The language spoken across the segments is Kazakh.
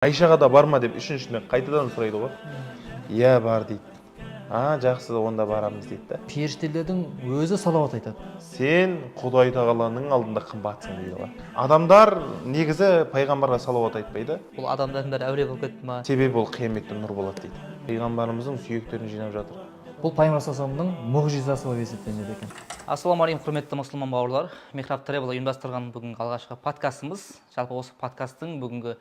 Айшаға да барма деп үшіншіден қайтадан сұрайды ғой. Иә, бар дейді. Жақсы, онда барамыз дейді да. Періштелердің өзі салауат айтады. Сен Құдай тағаланың алдында қымбатсың дейді ғой. Адамдар негізі пайғамбарға салауат айтпайды. Бұл адамдардың бәрі әулие болып кетті ма? Себебі ол қияметте нұр болады дейді. Пайғамбарымыздың сүйектерін жинап жатыр. Бұл пайғамбар саллаллаху мұғжизасы болып есептелінеді екен. Ассалаумағалейкум, құрметті мұсылман бауырлар. Михраб Тревел ұйымдастырған бүгінгі алғашқы подкастымыз. Жалпы осы подкасттың бүгінгі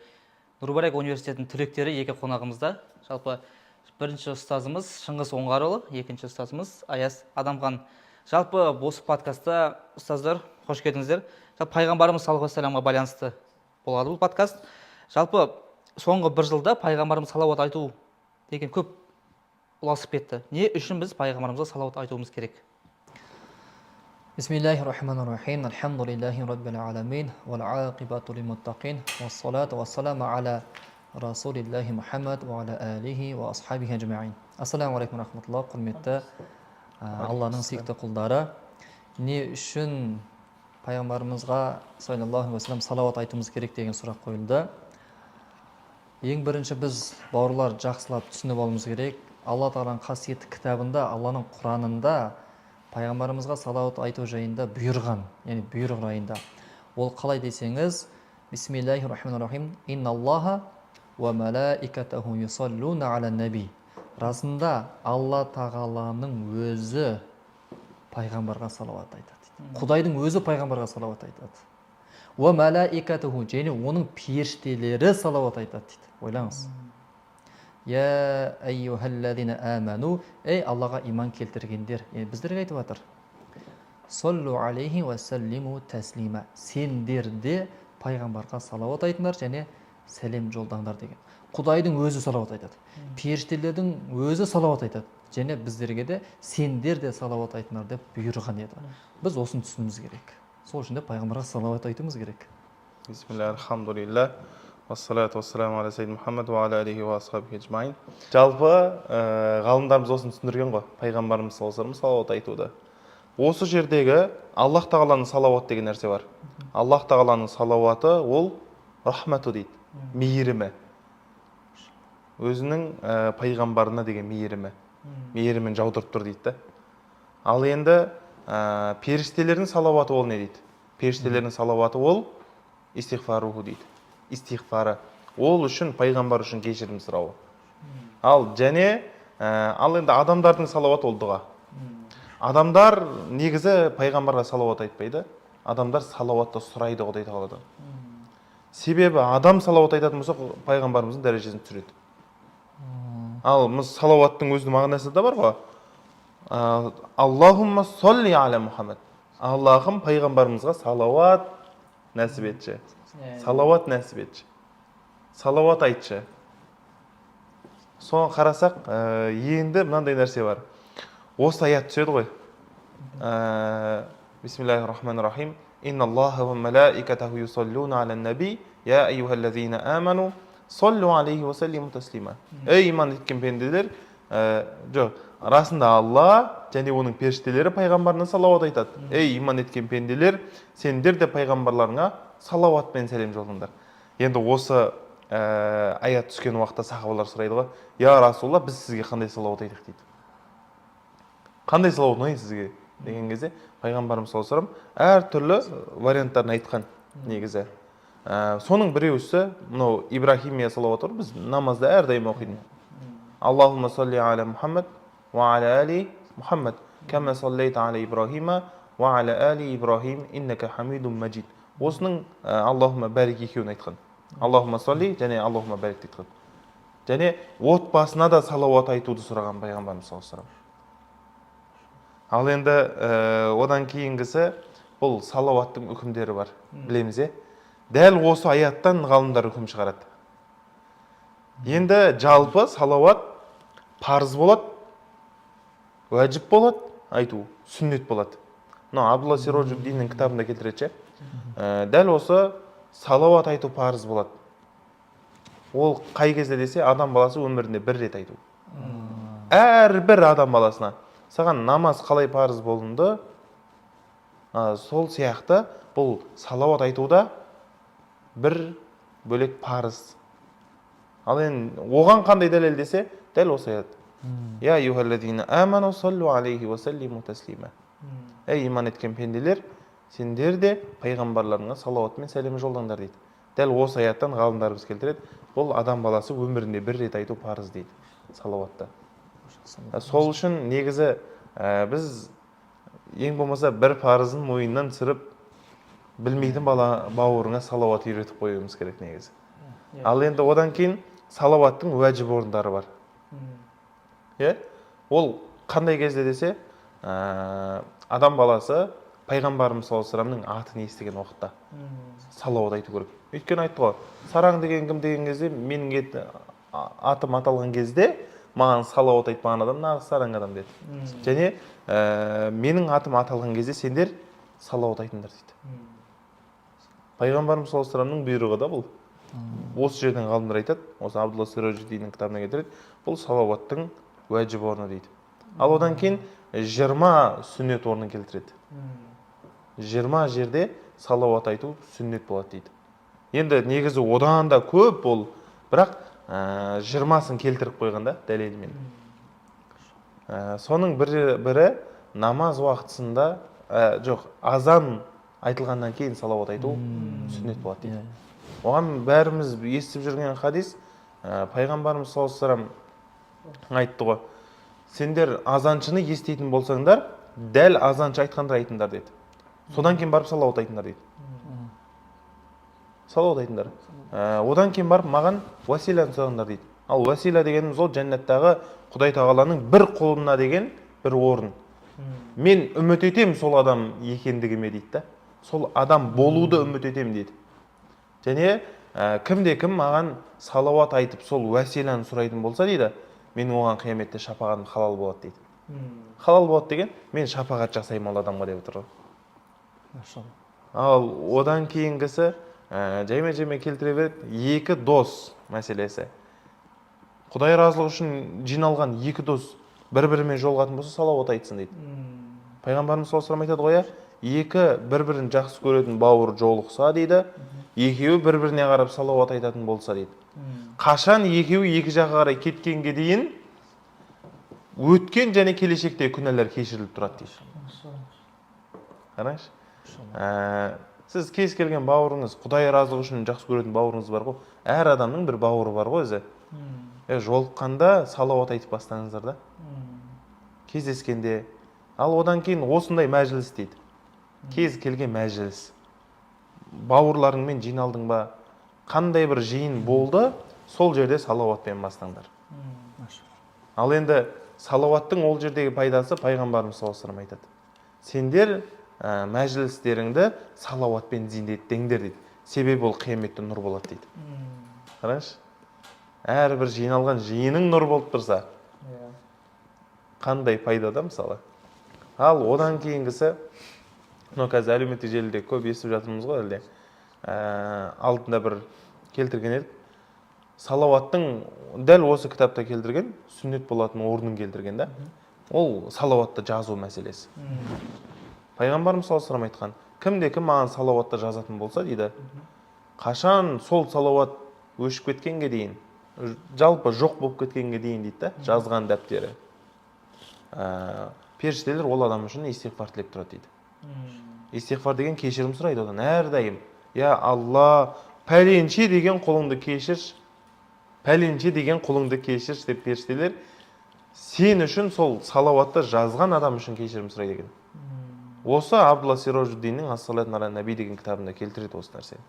Нұр-Мүбарак университетінің түлектері екі қонағымызда. Жалпы бірінші ұстазымыз Шыңғыс Оңғарұлы, екінші ұстазымыз Аяз Адамхан. Жалпы осы подкастта ұстаздар қош келдіңіздер. Жалпы пайғамбарымыз саллаллаху алейхи вассаламға байланысты болады бұл подкаст. Жалпы соңғы бір жылда пайғамбарымыз салауат айту деген көп ұласып кетті. Не үшін біз пайғамбарымызға салауат айтуымыз керек? Бисмиллахир-рахманир-рахим. Алхамдулиллахи раббил аламин. Вал ақибату лил-муттақин. Вассалату вассаламу аля расулиллахи Мухаммад ва аля алихи ва асхабихи аджмаин. Ассаламу алейкум рахматуллах. Құрметті Алланың сүйікті құлдары. Не үшін пайғамбарымызға саллаллаху алейхи ва саллям салауат айтуымыз керек деген сұрақ қойылды. Ең бірінші біз бауырлар жақсылап түсініп алуымыз керек. Алла Тағаланың қасиетті кітабында, Алланың Құранында пайғамбарымызға салауат айту жайында бұйырған, яғни бұйрық жайында. Ол қалай десеңіз, Бисмиллахир-рахманир-рахим. Инналлаха ва малаикатаху юсаллуна аля наби. Расында Алла Тағаланың өзі пайғамбарға салауат айтады. Құдайдың өзі пайғамбарға салауат айтады. Ва малаикатаху, және оның періштелері салауат айтады дейді. Ойлаңыз. Я айюхаллазина аману, ей Аллаға иман келтіргендер. Біздерге айтып жатыр. Саллу алейхи ва саллиму таслима. Сендер де пайғамбарға салауат айтыңдар және сәлем жолдаңдар деген. Құдайдың өзі салауат айтады. Періштелердің өзі салауат айтады. Және біздерге де сендер де салауат айтыңдар деп бұйырған еді. Біз осыны түсінуіміз керек. Сол үшін де пайғамбарға салауат айтуымыз керек. Бисмиллахир алхамдулиллах. Вассалату вассаламу аля саййид Мухаммад ва аля алихи ва асхабихи аджмаин. Жалпы ғалымдарымыз осыны түсіндірген ғой, пайғамбарымыз саллаллаху салауат айтуды. Осы жердегі Аллах Тағаланың салауат деген нәрсе бар. Аллах Тағаланың салауаты ол рахмату дейді, мейірімі. Өзінің пайғамбарына деген мейірімін жаудырып тұр дейді. Ал енді періштелердің салауаты ол не дейді? Періштелердің салауаты ол истихфаруху дейді. Истихфары. Ол үшін пайғамбар үшін кешірім сұрауы. Ал енді адамдардың салауаты ол дұға. Адамдар негізі пайғамбарға салауат айтпайды. Адамдар салауатты сұрайды Құдай Тағаладан. Себебі адам салауат айтатын болса, пайғамбарымыздың дәрежесін түсіреді. Ал салауаттың өзінің мағынасы да бар ғой. Аллахумма салли аля Мухаммад. Аллахым пайғамбарымызға салауат нәсіп етші. Салауат нәсіп етші. Салауат айтшы. Соны қарасақ, енді мынандай нәрсе бар. Осы аят түседі ғой. Бисмиллахир-рахманир-рахим. Инналлаха ва малаикатаху юсаллуна аля наби, я айюхаллазина аману, саллу алейхи ва саллиму таслима. Ей иман еткен пенделер, расында Алла және оның періштелері пайғамбарына салауат айтады. Ей иман еткен пенделер, сендер де пайғамбарларыңа салауат пен сәлем жолдыңдар. Енді осы аят түскен уақытта сахабалар сұрайды ғой, я Расулалла, біз сізге қандай салауат айтық дейді. Қандай салауат ұнайды сізге деген кезде пайғамбарымыз саллаллаху алейхи ва саллям әртүрлі варианттарын айтқан негізі. Соның біреусі мынау Ибрахимия салауаты бар, біз намазда әрдайым оқиды. Аллахумма салли аля Мухаммад ва аля али Мухаммад, кама саллайта аля Ибрахима ва аля али Ибрахим, иннака хамидун маджид. Осының Аллахумма барик екеуін айтқан. Аллахумма салли және Аллахумма барик айтқан. Және отбасына да салауат айтуды сұраған пайғамбарымыз саллаллаху алейхи ва саллям. Ал енді одан кейінгісі бұл салауаттың үкімдері бар, білеміз. Дәл осы аяттан ғалымдар үкім шығарады. Енді жалпы салауат парыз болады, уәжіп болады, айту, сүннет болады. Абдулла Сироджуддиннің кітабында келтіреді. Дәл осы салауат айту парыз болады. Ол қай кезде десе, адам баласы өмірінде бір рет айту. Әрбір адам баласына. Саған намаз қалай парыз болынды, сол сияқты бұл салауат айтуда бір бөлек парыз. Ал енді оған қандай дәлел десе, дәл осы аят. Я аyyuhallazina аману саллу алейхи ва саллиму таслима. Ей иман еткен пенделер, сендер де пайғамбарларыңа салауат мен сәлем жолдаңдар дейді. Дәл осы аяттан ғалымдарымыз келтіреді, бұл адам баласы өмірінде бір рет айту парыз дейді, салауатты. Сол үшін негізі біз ең болмаса бір парызын мойнынан түсіріп, білмейтін бауырыңа салауат үйретіп қоюымыз керек негізі. Ал енді одан кейін салауаттың уәжіп орындары бар. Ол қандай кезде десе, адам баласы пайғамбарымыз саллаллаху алейхи вассаламның атын естіген уақытта салауат айту керек. Өйткені айтты ғой, сараң деген кім деген кезде, менің атым аталған кезде маған салауат айтпаған адам нағыз сараң адам деді. Және менің атым аталған кезде сендер салауат айтыңдар дейді. Пайғамбарымыз саллаллаху алейхи вассаламның бұйрығы да бұл. Осы жерден ғалымдар айтады, осы Абдулла Сироджиддиннің кітабына келтіреді, бұл салауаттың уәжіп орны дейді. Ал одан кейін 20 сүннет орнын келтіреді. 20 жерде салауат айту сүннет болады дейді. Енді негізі одан да көп ол, бірақ 20-сын келтіріп қойғанда дәлелімен. Соның бірі намаз уақытысында, жоқ, азан айтылғаннан кейін салауат айту сүннет болады дейді. Оған бәріміз естіп жүрген хадис, пайғамбарымыз саллаллаху алейхи вассалам айтты ғой, сендер азаншыны естейтін болсаңдар, дәл азаншы айтқандар айтыңдар деді. Содан кейін барып салауат айтыңдар дейді. Салауат айтыңдар. Одан кейін барып маған уәсиланы сұраңдар дейді. Ал уәсила дегеніміз ол жәннаттағы Құдай тағаланың бір құлына деген бір орын. Мен үміт етем сол адам екендігіме дейді да. Сол адам болуды үміт етем дейді. Және кімде-кім маған салауат айтып сол уәсиланы сұрайтын болса дейді, менің оған қияметте шапағатым халал болады дейді. Халал болады деген, мен шапағат жасаймын ол адамға деп отыр. Ал одан кейінгісі жайма-жайма келтіре береді, екі дос мәселесі. Құдай разылығы үшін жиналған екі дос бір-бірімен жолығатын болса салауат айтсын дейді. Пайғамбарымыз саллаллаху алейхи вассалам айтады ғой, екі бір-бірін жақсы көретін бауыр жолықса дейді, екеуі бір-біріне қарап салауат айтатын болса дейді. Қашан екеуі екі жаққа қарай кеткенге дейін өткен және келешекте күнәлар кешіріліп тұрады дейді. Қараңызшы. Сіз кез келген бауырыңыз, Құдай разылығы үшін жақсы көретін бауырыңыз бар ғой. Әр адамның бір бауыры бар ғой өзі. Жолыққанда салауат айтып бастаңыздар да. Кездескенде. Ал одан кейін осындай мәжіліс дейді. Кез келген мәжіліс. Бауырларыңмен жиналдың ба? Қандай бір жиын болды, сол жерде салауатпен бастаңдар. Ал енді салауаттың ол жердегі пайдасы пайғамбарымыз саллаллаху алейхи вассалам айтады. Сендер мәжілістеріңді салауатпен зейнеттеңдер дейді. Себебі ол қияметте нұр болады дейді. Қараңызшы. Әрбір жиналған жиының нұр болып тұрса, қандай пайдада мысалы. Ал одан кейінгісі, қазір әлеуметтік желіде көп естіп жатырмыз ғой әлде. Алдында бір келтірген едік. Салауаттың дәл осы кітапта келтірген, сүннет болатын орнын келтірген да. Ол салауатты жазу мәселесі. Пайғамбарымыз саллаллаху алейхи вассалам айтқан, кімде-кім маған салауатты жазатын болса дейді, қашан сол салауат өшіп кеткенге дейін, жалпы жоқ болып кеткенге дейін дейді да, жазған дәптері. Періштелер ол адам үшін истиғфар тілеп тұрады дейді. Истиғфар деген кешірім сұрайды одан әрдайым. Я Алла, пәленше деген құлыңды кешірші, пәленше деген құлыңды кешірші деп періштелер сен үшін сол салауатты жазған адам үшін кешірім сұрайды екен. Осы Абдулла Сироджиддиннің Ас-салату ала наби деген кітабында келтіреді осы нәрсені.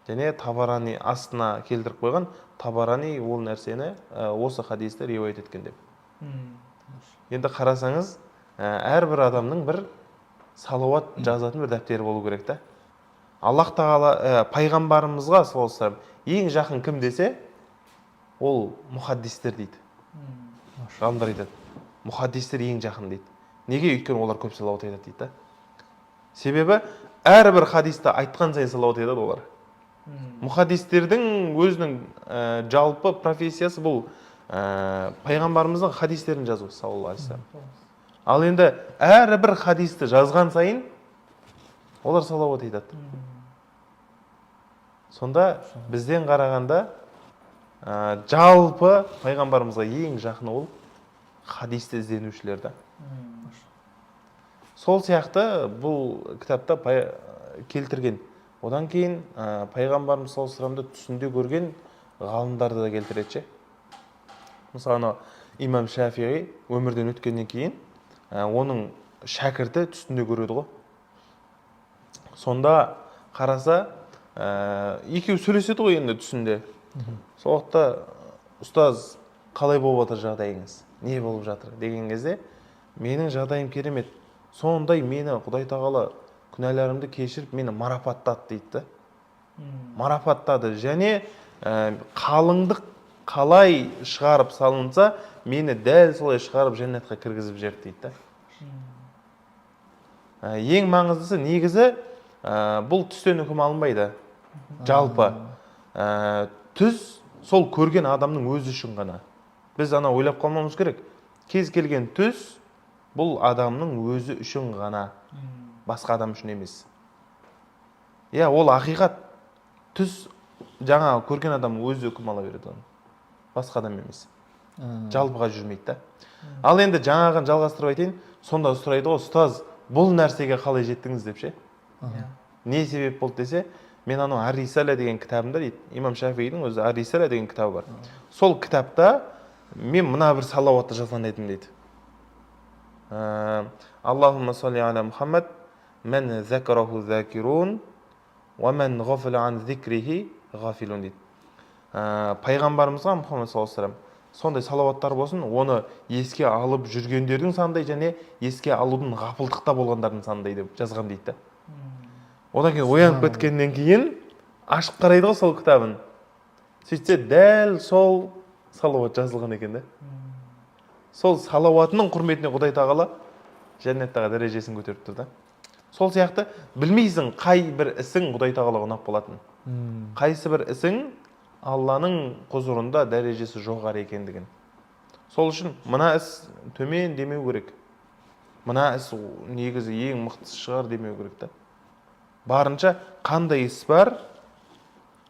Және Табарани астына келтіріп қойған, Табарани ол нәрсені осы хадисті риуаят еткен деп. Енді қарасаңыз, әрбір адамның бір салауат жазатын бір дәптері болу керек та. Аллах тағала пайғамбарымызға саллаллаху алейхи вассалам ең жақын кім десе, ол мұхаддистер дейді. Ғалымдар айтады, мұхаддистер ең жақын дейді. Неге? Өйткені олар көп салауат айтады дейді. Себебі әрбір хадисті айтқан сайын салауат айтады олар. Мұхаддистердің өзінің жалпы профессиясы бұл пайғамбарымыздың хадистерін жазу, саллаллаху алейхи вассалам. Ал енді әрбір хадисті жазған сайын олар салауат айтады. Сонда бізден қарағанда жалпы пайғамбарымызға ең жақын ол хадисті ізденушілер да. Сол сияқты бұл кітапта келтірген. Одан кейін пайғамбарымыз саллаллаху алейхи вассаламды түсінде көрген ғалымдарды да келтіреді. Мысалы, имам Шафиғи өмірден өткеннен кейін оның шәкірті түсінде көреді ғой. Сонда қараса, екеуі сөйлеседі ғой енді түсінде. Сол уақытта ұстаз, қалай болып жатыр жағдайыңыз? Не болып жатыр деген кезде, менің жағдайым керемет. Сондай мені Құдай тағала күнәларымды кешіріп, мені марапаттады дейді. Марапаттады. Және қалыңдық қалай шығарып салынса, мені дәл солай шығарып жәннатқа кіргізіп жіберді дейді. Ең маңыздысы негізі бұл түстен үкім алынбайды. Жалпы түс сол көрген адамның өзі үшін ғана. Біз ойлап қалмамыз керек. Кез келген түс бұл адамның өзі үшін ғана, басқа адам үшін емес. Ол ақиқат. Түс жаңа көрген адам өзі үкім ала береді, басқа адам емес. Жалпыға жүрмейді да. Ал енді жаңағын жалғастырып айтайын, сонда сұрайды ғой, ұстаз, бұл нәрсеге қалай жеттіңіз деп ше? Не себеп болды десе, мен Ар-Рисала деген кітабымда дейді, имам Шафиғидің өзі Ар-Рисала деген кітабы бар. Сол кітапта мен мына бір салауатты жазған едім дейді. Аллахумма салли аля Мухаммад, мен зәкараху зәкирун, ва мен ғафила ан зикрихи ғафилун дейді. Пайғамбарымызға Мұхаммад саллаллаху алейхи ва саллям сондай салауаттар болсын, оны еске алып жүргендердің сандай және еске алудың ғафылдықта болғандардың сандай деп жазған дейді. Одан кейін оянып кеткеннен кейін ашып қарайды ғой сол кітабын. Сөйтсе дәл сол салауат жазылған екен да. Сол салауатының құрметіне Құдай тағала жәннаттағы дәрежесін көтеріп тұр да. Сол сияқты білмейсің қай бір ісің Құдай тағалаға ұнап болатын. Қайсы бір ісің Алланың құзырында дәрежесі жоғары екендігін. Сол үшін мына іс төмен демеу керек. Мына іс негізі ең мықтысы шығар демеу керек та. Барынша қандай іс бар,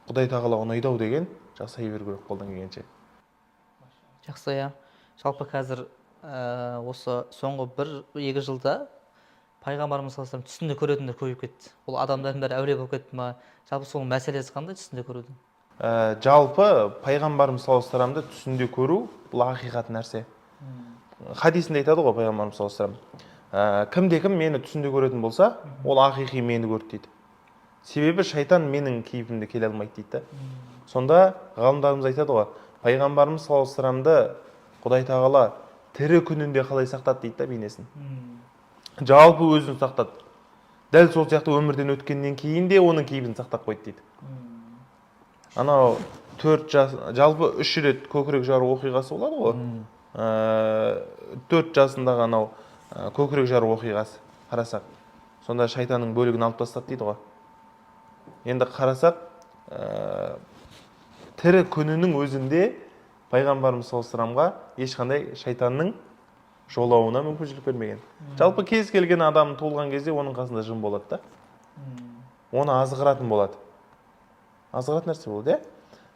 Құдай тағала ұнайды деген жасай беру керек қолдан келгенше. Жақсы, жалпы қазір осы соңғы 1-2 жылда пайғамбарымыз саллаллаху алейхи ва саллям түсінде көретіндер көбейіп кетті. Ол адамдардың бәрі әуре болып кетті ма? Жалпы соның мәселесі қандай түсінде көрудің? Жалпы пайғамбарымыз саллаллаху алейхи ва саллямды түсінде көру бұл ақиқат нәрсе. Хадисінде айтады ғой пайғамбарымыз саллаллаху алейхи ва саллям, кімде-кім мені түсінде көретін болса, ол ақиқи мені көрді дейді. Себебі шайтан менің кейпімде келе алмайды дейді. Сонда ғалымдарымыз айтады ғой, пайғамбарымыз саллаллаху алейхи ва саллямды Құдай тағала тірі күнінде қалай сақтады дейді бейнесін. Жалпы өзін сақтады. Дәл сол сияқты өмірден өткеннен кейін де оның кейпін сақтап қойды дейді. Анау 4 жас, жалпы 3 рет көкірек жару оқиғасы болады ғой. 4 жасындағы анау көкірек жару оқиғасы қарасақ. Сонда шайтанның бөлігін алып тастады дейді ғой. Енді қарасақ, тірі күнінің өзінде пайғамбарымыз саллаллаху алейхи ва саллямға ешқандай шайтанның жолауына мүмкіншілік бермеген. Жалпы кез келген адам туылған кезде оның қасында жын болады да. Оны азғыратын болады. Азғыратын нәрсе болды,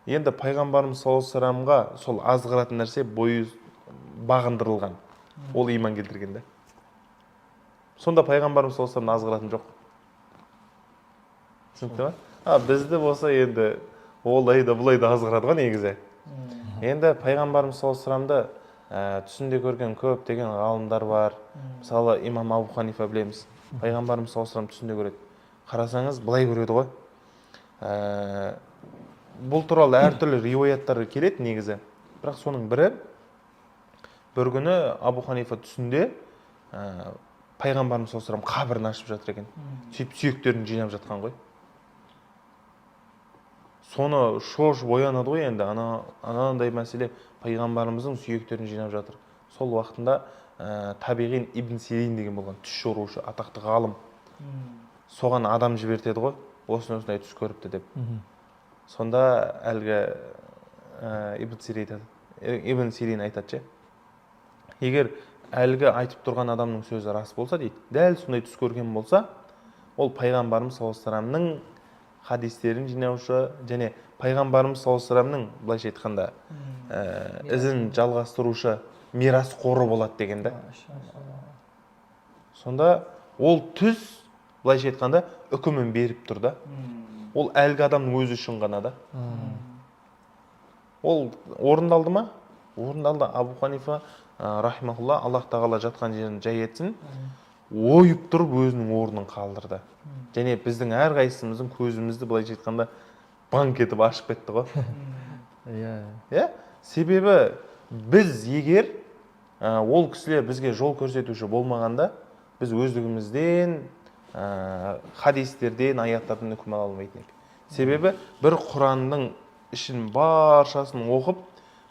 Енді пайғамбарымыз саллаллаху алейхи ва саллямға сол азғыратын нәрсе бойы бағындырылған. Ол иман келтірген да. Сонда пайғамбарымыз саллаллаху алейхи ва саллям азғыратын жоқ. Түсінікті ма? Бізді болса енді олай да бұлай да азғырады ғой негізі. Енді пайғамбарымыз саллаллаху алейхи ва саллямды түсінде көрген көп деген ғалымдар бар. Мысалы имам Абу Ханифа білеміз. Пайғамбарымыз саллаллаху алейхи ва саллям түсінде көреді. Қарасаңыз былай көреді ғой. Бұл туралы әртүрлі риуаяттар келеді негізі. Бірақ соның бірі, бір күні Абу Ханифа түсінде пайғамбарымыз саллаллаху алейхи ва саллям қабірін ашып жатыр екен. Сөйтіп сүйектерін жинап жатқан ғой. Соны шошып оянады ғой енді, анандай мәселе, пайғамбарымыздың сүйектерін жинап жатыр. Сол уақытында Табиғин Ибн Сирин деген болған түс жорушы, атақты ғалым. Соған адам жібертеді ғой, осындай түс көріпті деп. Сонда әлгі Ибн Сирин айтады, егер әлгі айтып тұрған адамның сөзі рас болса дейді, дәл сондай түс көрген болса, ол пайғамбарымыз саллаллаху алейхи ва саллямның хадистерін жинаушы және пайғамбарымыз саллаллаху алейхи вассаламның былайша айтқанда ізін жалғастырушы мирас қоры болады деген да. Сонда ол түс былайша айтқанда үкімін беріп тұр да. Ол әлгі адамның өзі үшін ғана да. Ол орындалды ма? Орындалды. Абу Ханифа рахимахулла, Аллах тағала жатқан жерін жай етсін, ойып тұрып өзінің орнын қалдырды. Және біздің әрқайсымыздың көзімізді былайша айтқанда банк етіп ашып кетті ғой. Иә. Себебі біз егер ол кісілер бізге жол көрсетуші болмағанда, біз өздігімізден хадистерден, аяттардан үкім ала алмайтын едік. Себебі бір Құранның ішін баршасын оқып,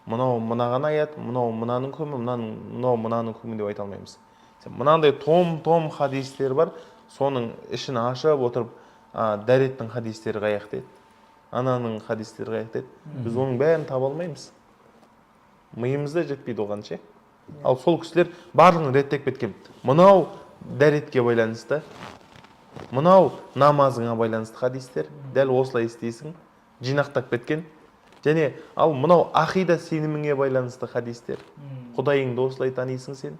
мынау мынаған аят, мынау мынаның үкімі, мынау мынаның үкімі деп айта алмаймыз. Мынандай том хадистер бар, соның ішін ашып отырып, дәреттің хадистері қаяқ дейді, ананың хадистері қаяқ дейді. Біз оның бәрін таба алмаймыз. Миымызда жетпейді оған ше. Ал сол кісілер барлығын реттеп кеткен. Мынау дәретке байланысты, мынау намазыңа байланысты хадистер, дәл осылай істейсің, жинақтап кеткен. Және ал мынау ақида сеніміңе байланысты хадистер, Құдайыңды осылай танисың сен.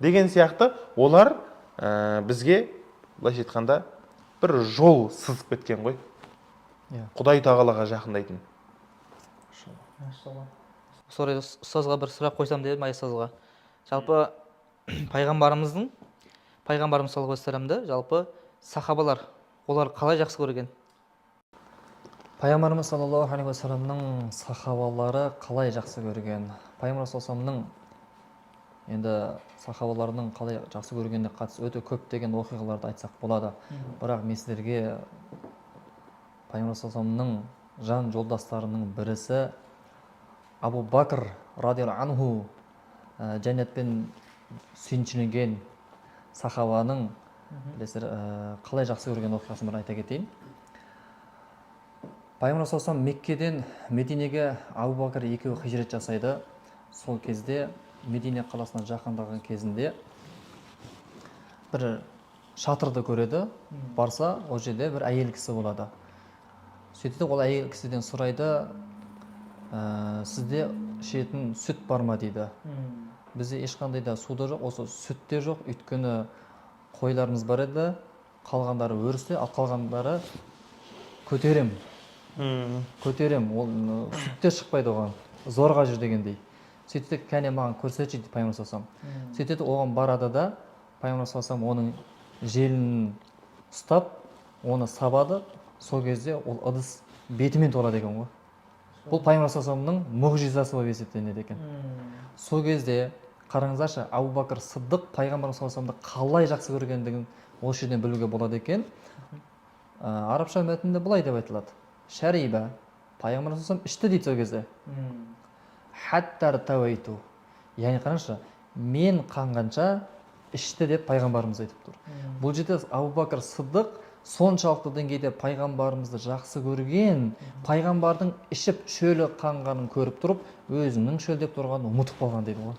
Деген сияқты олар бізге былайша айтқанда бір жол сызып кеткен ғой. Құдай тағалаға жақындайтын. Ұстазға бір сұрақ қойсам дедім, ұстазға. Жалпы пайғамбарымыз саллаллаху алейхи вассаламды жалпы сахабалар олар қалай жақсы көрген? Пайғамбарымыз саллаллаху алейхи вассаламның сахабалары қалай жақсы көрген? Пайғамбар саллаллаху енді сахабаларының қалай жақсы көргеніне қатысты өте көп деген оқиғаларды айтсақ болады. Бірақ мен сіздерге Пайғамбар саллаллаху жан жолдастарының бірісі Абу Бакр радиаллаху анху, жәннатпен сүйіншілеген сахабаның қалай жақсы көрген оқиғасын бір айта кетейін. Пайғамбар саллаллаху Меккеден Мединеге Абу Бакр екеуі хижрет жасайды. Сол кезде Медине қаласына жақындаған кезінде бір шатырды көреді. Барса, ол жерде бір әйел кісі болады. Сөйтеді, ол әйел кісіден сұрайды, сізде ішетін сүт бар ма дейді. Бізде ешқандай да суда жоқ, осы сүтте жоқ. Өйткені қойларымыз бар еді, қалғандары өрісте, ал қалғандары көтерем. Ол сүтте шықпайды оған, зорға жүр дегендей. Сөйтеді, кәне маған көрсетші дейді Пайғамбар саллаллаху алейхи вассалам. Сөйтеді, оған барады да Пайғамбар саллаллаху алейхи вассалам оның желін ұстап, оны сабады. Сол кезде ол ыдыс бетімен толады екен ғой. Бұл Пайғамбар саллаллаху алейхи вассаламның мұғжизасы болып есептелінеді екен. Сол кезде қараңыздаршы, Абу Бакр Сыддық Пайғамбар саллаллаху алейхи вассаламды қалай жақсы көргендігін осы жерден білуге болады екен. Арабша мәтінде былай деп айтылады. Шариба, Пайғамбар саллаллаху алейхи вассалам ішті дейді сол кезде. Хаттар тауайту. Яғни қараңызшы, мен қанғанша ішті деп пайғамбарымыз айтып тұр. Бұл жерде Абу Бакр Сыддық соншалықты деңгейде пайғамбарымызды жақсы көрген, пайғамбардың ішіп шөлі қанғанын көріп тұрып, өзінің шөлдеп тұрғанын ұмытып қалған дейді ғой.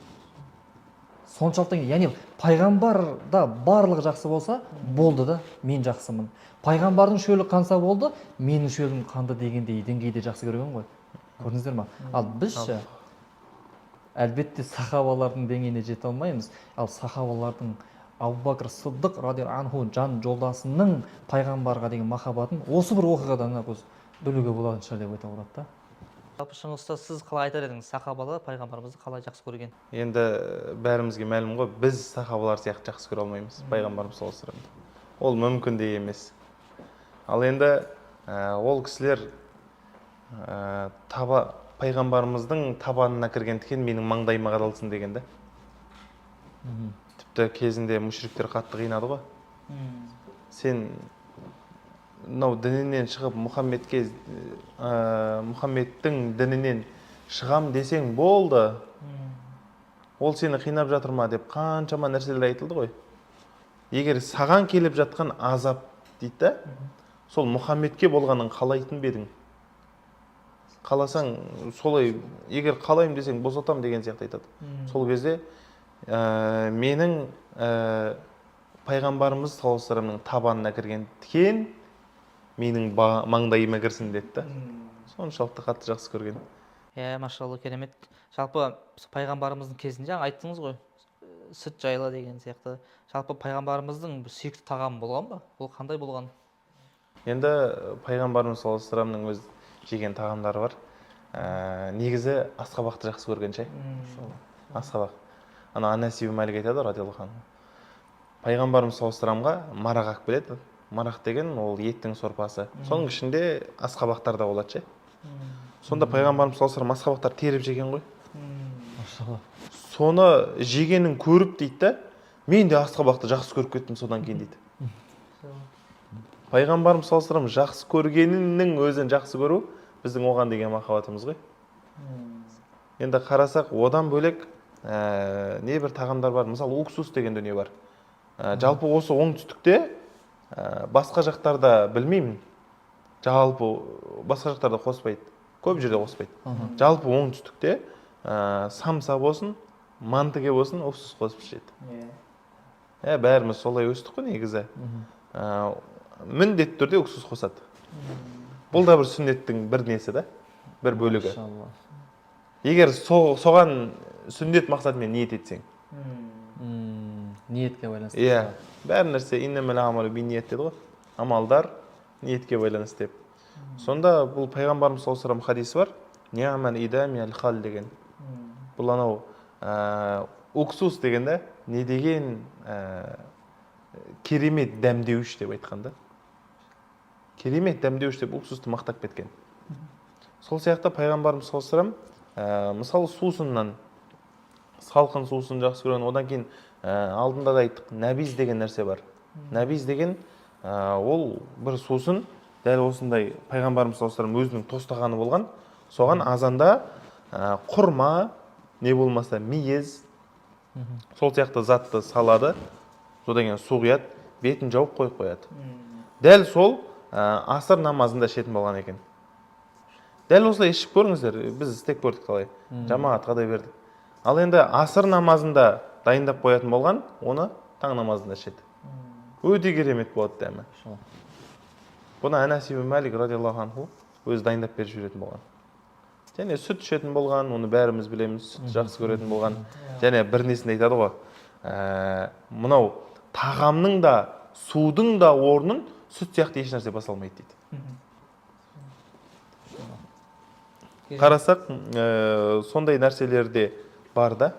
Соншалықты, яғни пайғамбарда барлығы жақсы болса, болды да, мен жақсымын. Пайғамбардың шөлі қанса болды, менің шөлім қанды дегендей деңгейде жақсы көрген ғой. Көрдіңіздер ма? Ал біз әлбетте сахабалардың деңгейіне жете алмаймыз. Ал сахабалардың Абу Бакр Сыддық радиаллаху анху жан жолдасының пайғамбарға деген махаббатын осы бір оқиғадан білуге болады шығар деп айта болады да. Жалпы шыңғыс ұстаз, сіз қалай айтар едіңіз, сахабалар пайғамбарымызды қалай жақсы көрген? Енді бәрімізге мәлім ғой, біз сахабалар сияқты жақсы көре алмаймыз пайғамбарымыз саллаллаху алейхи вассаламды. Ол мүмкін де емес. Ал енді ол кісілер пайғамбарымыздың табанына кіргендіктен менің маңдайыма қадалсын деген да. Тіпті кезінде мүшриктер қатты қинады ғой. Сен мынау дінінен шығып Мұхаммедтің дінінен шығам десең болды. Ол сені қинап жатыр ма деп қаншама нәрселер айтылды ғой. Егер саған келіп жатқан азап дейді да, сол Мұхаммедке болғанын қалайтын бедің. Қаласаң, солай, егер қалайым десең босатам деген сияқты айтады. Сол кезде менің пайғамбарымыз саллаллаху алейхи вассаламның табанына кірген тікен менің маңдайыма кірсін деді. соншалықты қатты жақсы көрген. машалла, керемет. Жалпы пайғамбарымыздың кезінде жаңа айттыңыз ғой, сүт жайлы деген сияқты. Жалпы пайғамбарымыздың бір сүйікті тағамы болған ба? Ол қандай болған? Енді пайғамбарымыз саллаллаху алейхи вассаламның өз жеген тағамдары бар. Негізі асқабақты жақсы көрген шай. Асқабақ. Ана Анас ибн Малик айтады радиаллаху анху. Пайғамбарымыз саллаллаху алейхи вассаламға марақ алып келеді. Марақ деген ол еттің сорпасы. Соның ішінде асқабақтар да болады ше. Сонда пайғамбарымыз саллаллаху алейхи вассалам асқабақтар теріп жеген ғой. Соны жегенін көріп дейді да, мен де асқабақты жақсы көріп кеттім содан кейін дейді. Пайғамбарымыз саллаллаху алейхи вассалам жақсы көргенінің өзін жақсы көру біздің оған деген махаббатымыз ғой. Енді қарасақ, одан бөлек небір тағамдар бар. Мысалы, уксус деген дүние бар. Жалпы осы оңтүстікте, басқа жақтарда білмеймін. Жалпы басқа жақтарда қоспайды. Көп жерде қоспайды. Жалпы оңтүстікте самса болсын, мантыге болсын, уксус қосып ішеді. Бәріміз солай өстік қой негізі. Міндетті түрде уксус қосады. Бұл да бір сүннеттің бір несі да, бір бөлігі. Егер соған сүннет мақсатымен ниет етсең. Ниетке байланысты. Бәр нәрсе иннамал амалу бинният деді ғой. Амалдар ниетке байланысты деп. Сонда бұл пайғамбарымыз саллаллаху алейхи вассалам хадисі бар. Ниамал идами аль-хал деген. Бұл анау уксус дегенде не деген керемет дәмдеуіш деп айтқанда. Керемет дәмдеуіш деп уксусты мақтап кеткен. Сол сияқты пайғамбарымыз саллаллаху алейхи вассалам мысалы сусыннан, салқын сусын жақсы көрген. Одан кейін алдында да айттық, нәбиз деген нәрсе бар. Нәбиз деген ол бір сусын, дәл осындай пайғамбарымыз саллаллаху алейхи вассалам өзінің тостағаны болған. Соған азанда құрма, не болмаса мейіз, сол сияқты затты салады. Содан кейін су құяды, бетін жауып қойып қояды. Дәл сол асыр намазында ішетін болған екен. Дәл осылай ішіп көріңіздер, біз істеп көрдік қалай. Жамағатқа да бердік. Ал енді асыр намазында дайындап қоятын болған, оны таң намазында ішеді. Өте керемет болады дәмі. Бұны Анас ибн Малик радиаллаху анху өзі дайындап беріп жүретін болған. Және сүт ішетін болған, оны бәріміз білеміз, сүт жақсы көретін болған. Және бір несінде айтады ғой, мынау тағамның да, судың да орнын сүт сияқты еш нәрсе баса алмайды дейді. Қарасақ, сондай нәрселерде бар да.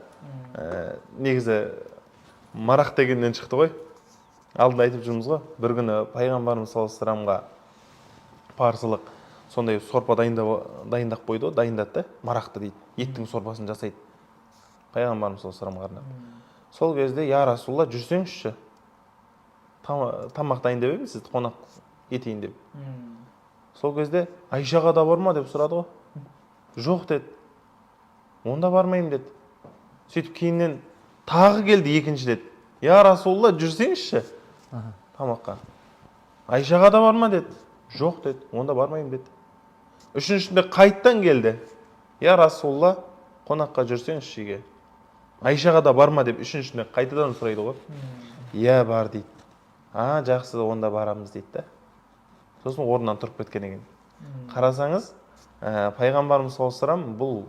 Негізі марақ дегеннен шықты ғой. Алдында айтып жүрміз ғой, бір күні пайғамбарымыз саллаллаху алейхи вассаламға парсылық сондай сорпа дайындап қойды, дайындатты, марақты дейді. Еттің сорпасын жасайды. Пайғамбарымыз саллаллаху алейхи вассаламға арнап. Сол кезде, я Расулалла, жүрсеңізші, тамақ дайындап емес, сізді қонақ етейін деп. Сол кезде Айшаға да бар ма деп сұрады ғой. Жоқ деді. Онда бармаймын деді. Сөйтіп кейіннен тағы келді екінші деді. Я Расулалла, жүрсеңізші тамаққа. Айшаға да бар ма деді. Жоқ деді. Онда бармаймын деді. Үшіншісінде қайттан келді. Я Расулалла, қонаққа жүрсеңізші шеге. Айшаға да бар ма деп үшіншісінде қайтадан сұрайды ғой. Я бар дейді. Жақсы, онда барамыз дейді да. Сосын орнынан тұрып кеткен екен. Қарасаңыз, пайғамбарымыз саллаллаху алейхи вассалам бұл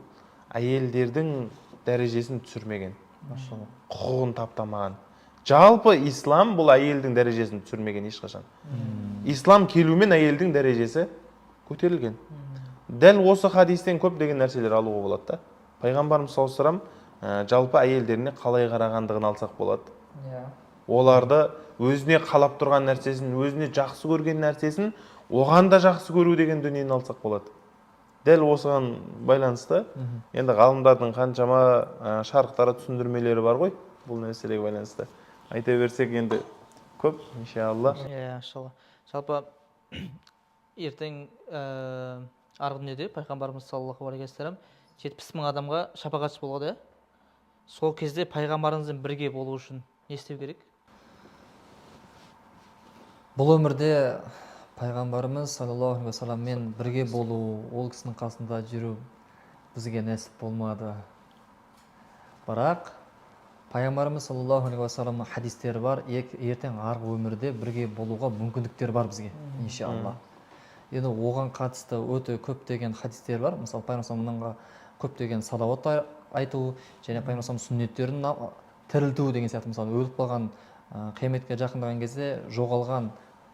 әйелдердің дәрежесін түсірмеген. Құқығын таптамаған. Жалпы ислам бұл әйелдің дәрежесін түсірмеген ешқашан. Ислам келумен әйелдің дәрежесі көтерілген. Дәл осы хадистен көп деген нәрселер алуға болады да. Пайғамбарымыз саллаллаху алейхи вассалам жалпы әйелдеріне қалай қарағандығын алсақ болады. Оларды өзіне қалап тұрған нәрсесін, өзіне жақсы көрген нәрсесін, оған да жақсы көру деген дүниені алсақ болады. Дәл осыған байланысты, енді ғалымдардың қаншама шарықтары, түсіндірмелері бар ғой, бұл мәселеге байланысты. Айта берсек енді көп, иншалла. Иншалла. Жалпы ертең арғы дүниеде пайғамбарымыз саллаллаху алейхи вассалам 70 мың адамға шапағатшы болады. Сол кезде пайғамбарымызбен бірге болу үшін не істеу керек? Бұл өмірде пайғамбарымыз саллаллаху алейхи вассаламмен бірге болу, ол кісінің қасында жүру бізге нәсіп болмады. Бірақ пайғамбарымыз саллаллаху алейхи вассаламның хадистері бар, ертең арғы өмірде бірге болуға мүмкіндіктер бар бізге, иншалла. енді оған қатысты өте көптеген хадистер бар. Мысалы пайғамбар көптеген салауат айту және пайғамбар сүннеттерін тірілту деген сияқты. Мысалы өліп қалған, қияметке жақындаған кезде жоғалған,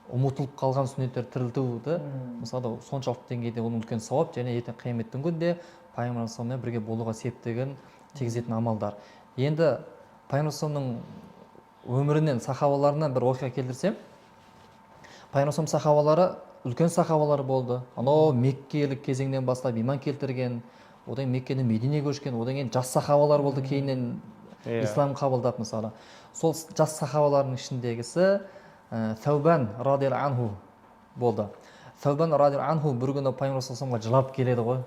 ұмытылып қалған сүннеттер тірілтуді мысалы соншалықты деңгейде оның үлкен сауап, және ертең қияметтің күнінде пайғамбармен бірге болуға септігін тигізетін амалдар. Енді пайғамбарның өмірінен, сахабаларынан бір оқиға келтірсем, пайғамбар сахабалары үлкен сахабалар болды. Анау Меккелік кезеңнен бастап иман келтірген, одан Меккеден Мединеге көшкен, одан кейін жас сахабалар болды, кейіннен ислам қабылдап. Мысалы сол жас сахабалардың ішіндегісі Саубан радиаллаху анху болды. Саубан радиаллаху анху бір күні пайғамбарға жылап келеді ғой.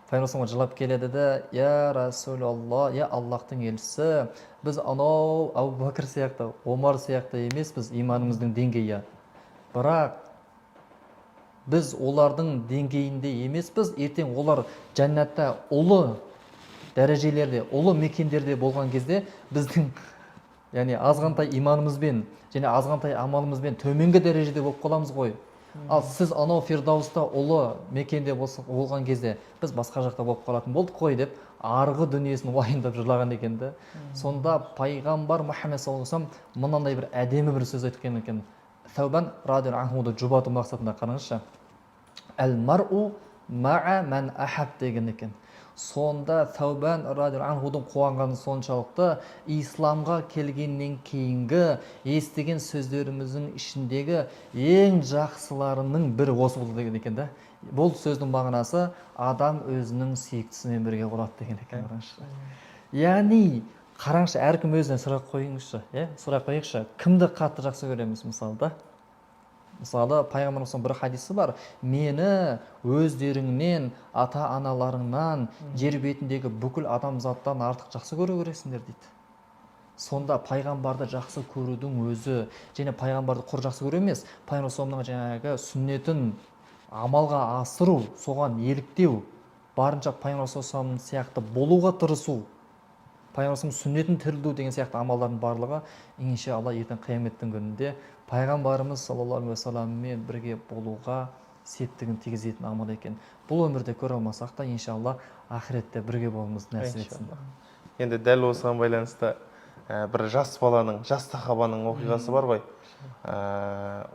Пайғамбарға жылап келеді де: "Я Расулалла, я Аллахтың елшісі, біз анау Абу Бәкір сияқты, Омар сияқты емеспіз иманымыздың деңгейі. Бірақ біз олардың деңгейінде емеспіз. Ертең олар жәннатта ұлы дәрежелерде, ұлы мекендерде болған кезде біздің яғни азғантай иманымызбен және азғантай амалымызбен төменгі дәрежеде болып қаламыз ғой. Ал сіз анау Фирдауста ұлы мекенде болған кезде біз басқа жақта болып қалатын болдық қой" деп арғы дүниесін уайымдап жылаған екен де. Сонда пайғамбар Мұхаммед саллаллаху алейхи ва саллям мынандай бір әдемі бір сөз айтқан екен. Саубан радиаллаху анхуды жұбату мақсатында қараңызшы. Әл-мар'у ма'a мән ахаб деген екен. Сонда Саубан радиаллаху анхудың қуанғаны соншалықты, исламға келгеннен кейінгі естіген сөздеріміздің ішіндегі ең жақсыларының бірі осы болды деген екен да. Бұл сөздің мағынасы адам өзінің сүйіктісімен бірге болады деген екен. Яғни қараңызшы, әркім өзінен сұрақ қойыңызшы, сұрақ қойыңызшы, кімді қатты жақсы көреміз мысалы да? Мысалы пайғамбарымыздың бір хадисі бар: "Мені өздеріңнен, ата-аналарыңнан, жер бетіндегі бүкіл адамзаттан артық жақсы көру керексіңдер" дейді. Сонда пайғамбарды жақсы көрудің өзі, және пайғамбарды құр жақсы көру емес, пайғамбарымның жаңағы сүннетін амалға асыру, соған еліктеу, барынша пайғамбар сияқты болуға тырысу, пайғамбарымыздың сүннетін тірілту деген сияқты амалдардың барлығы иншалла ертең қияметтің күнінде пайғамбарымыз саллаллаху алейхи ва салламмен бірге болуға септігін тигізетін амал екен. Бұл өмірде көре алмасақ та иншалла ақиретте бірге болуымызды нәсіп етсін. Енді дәл осыған байланысты бір жас баланың, жас сахабаның оқиғасы бар ғой.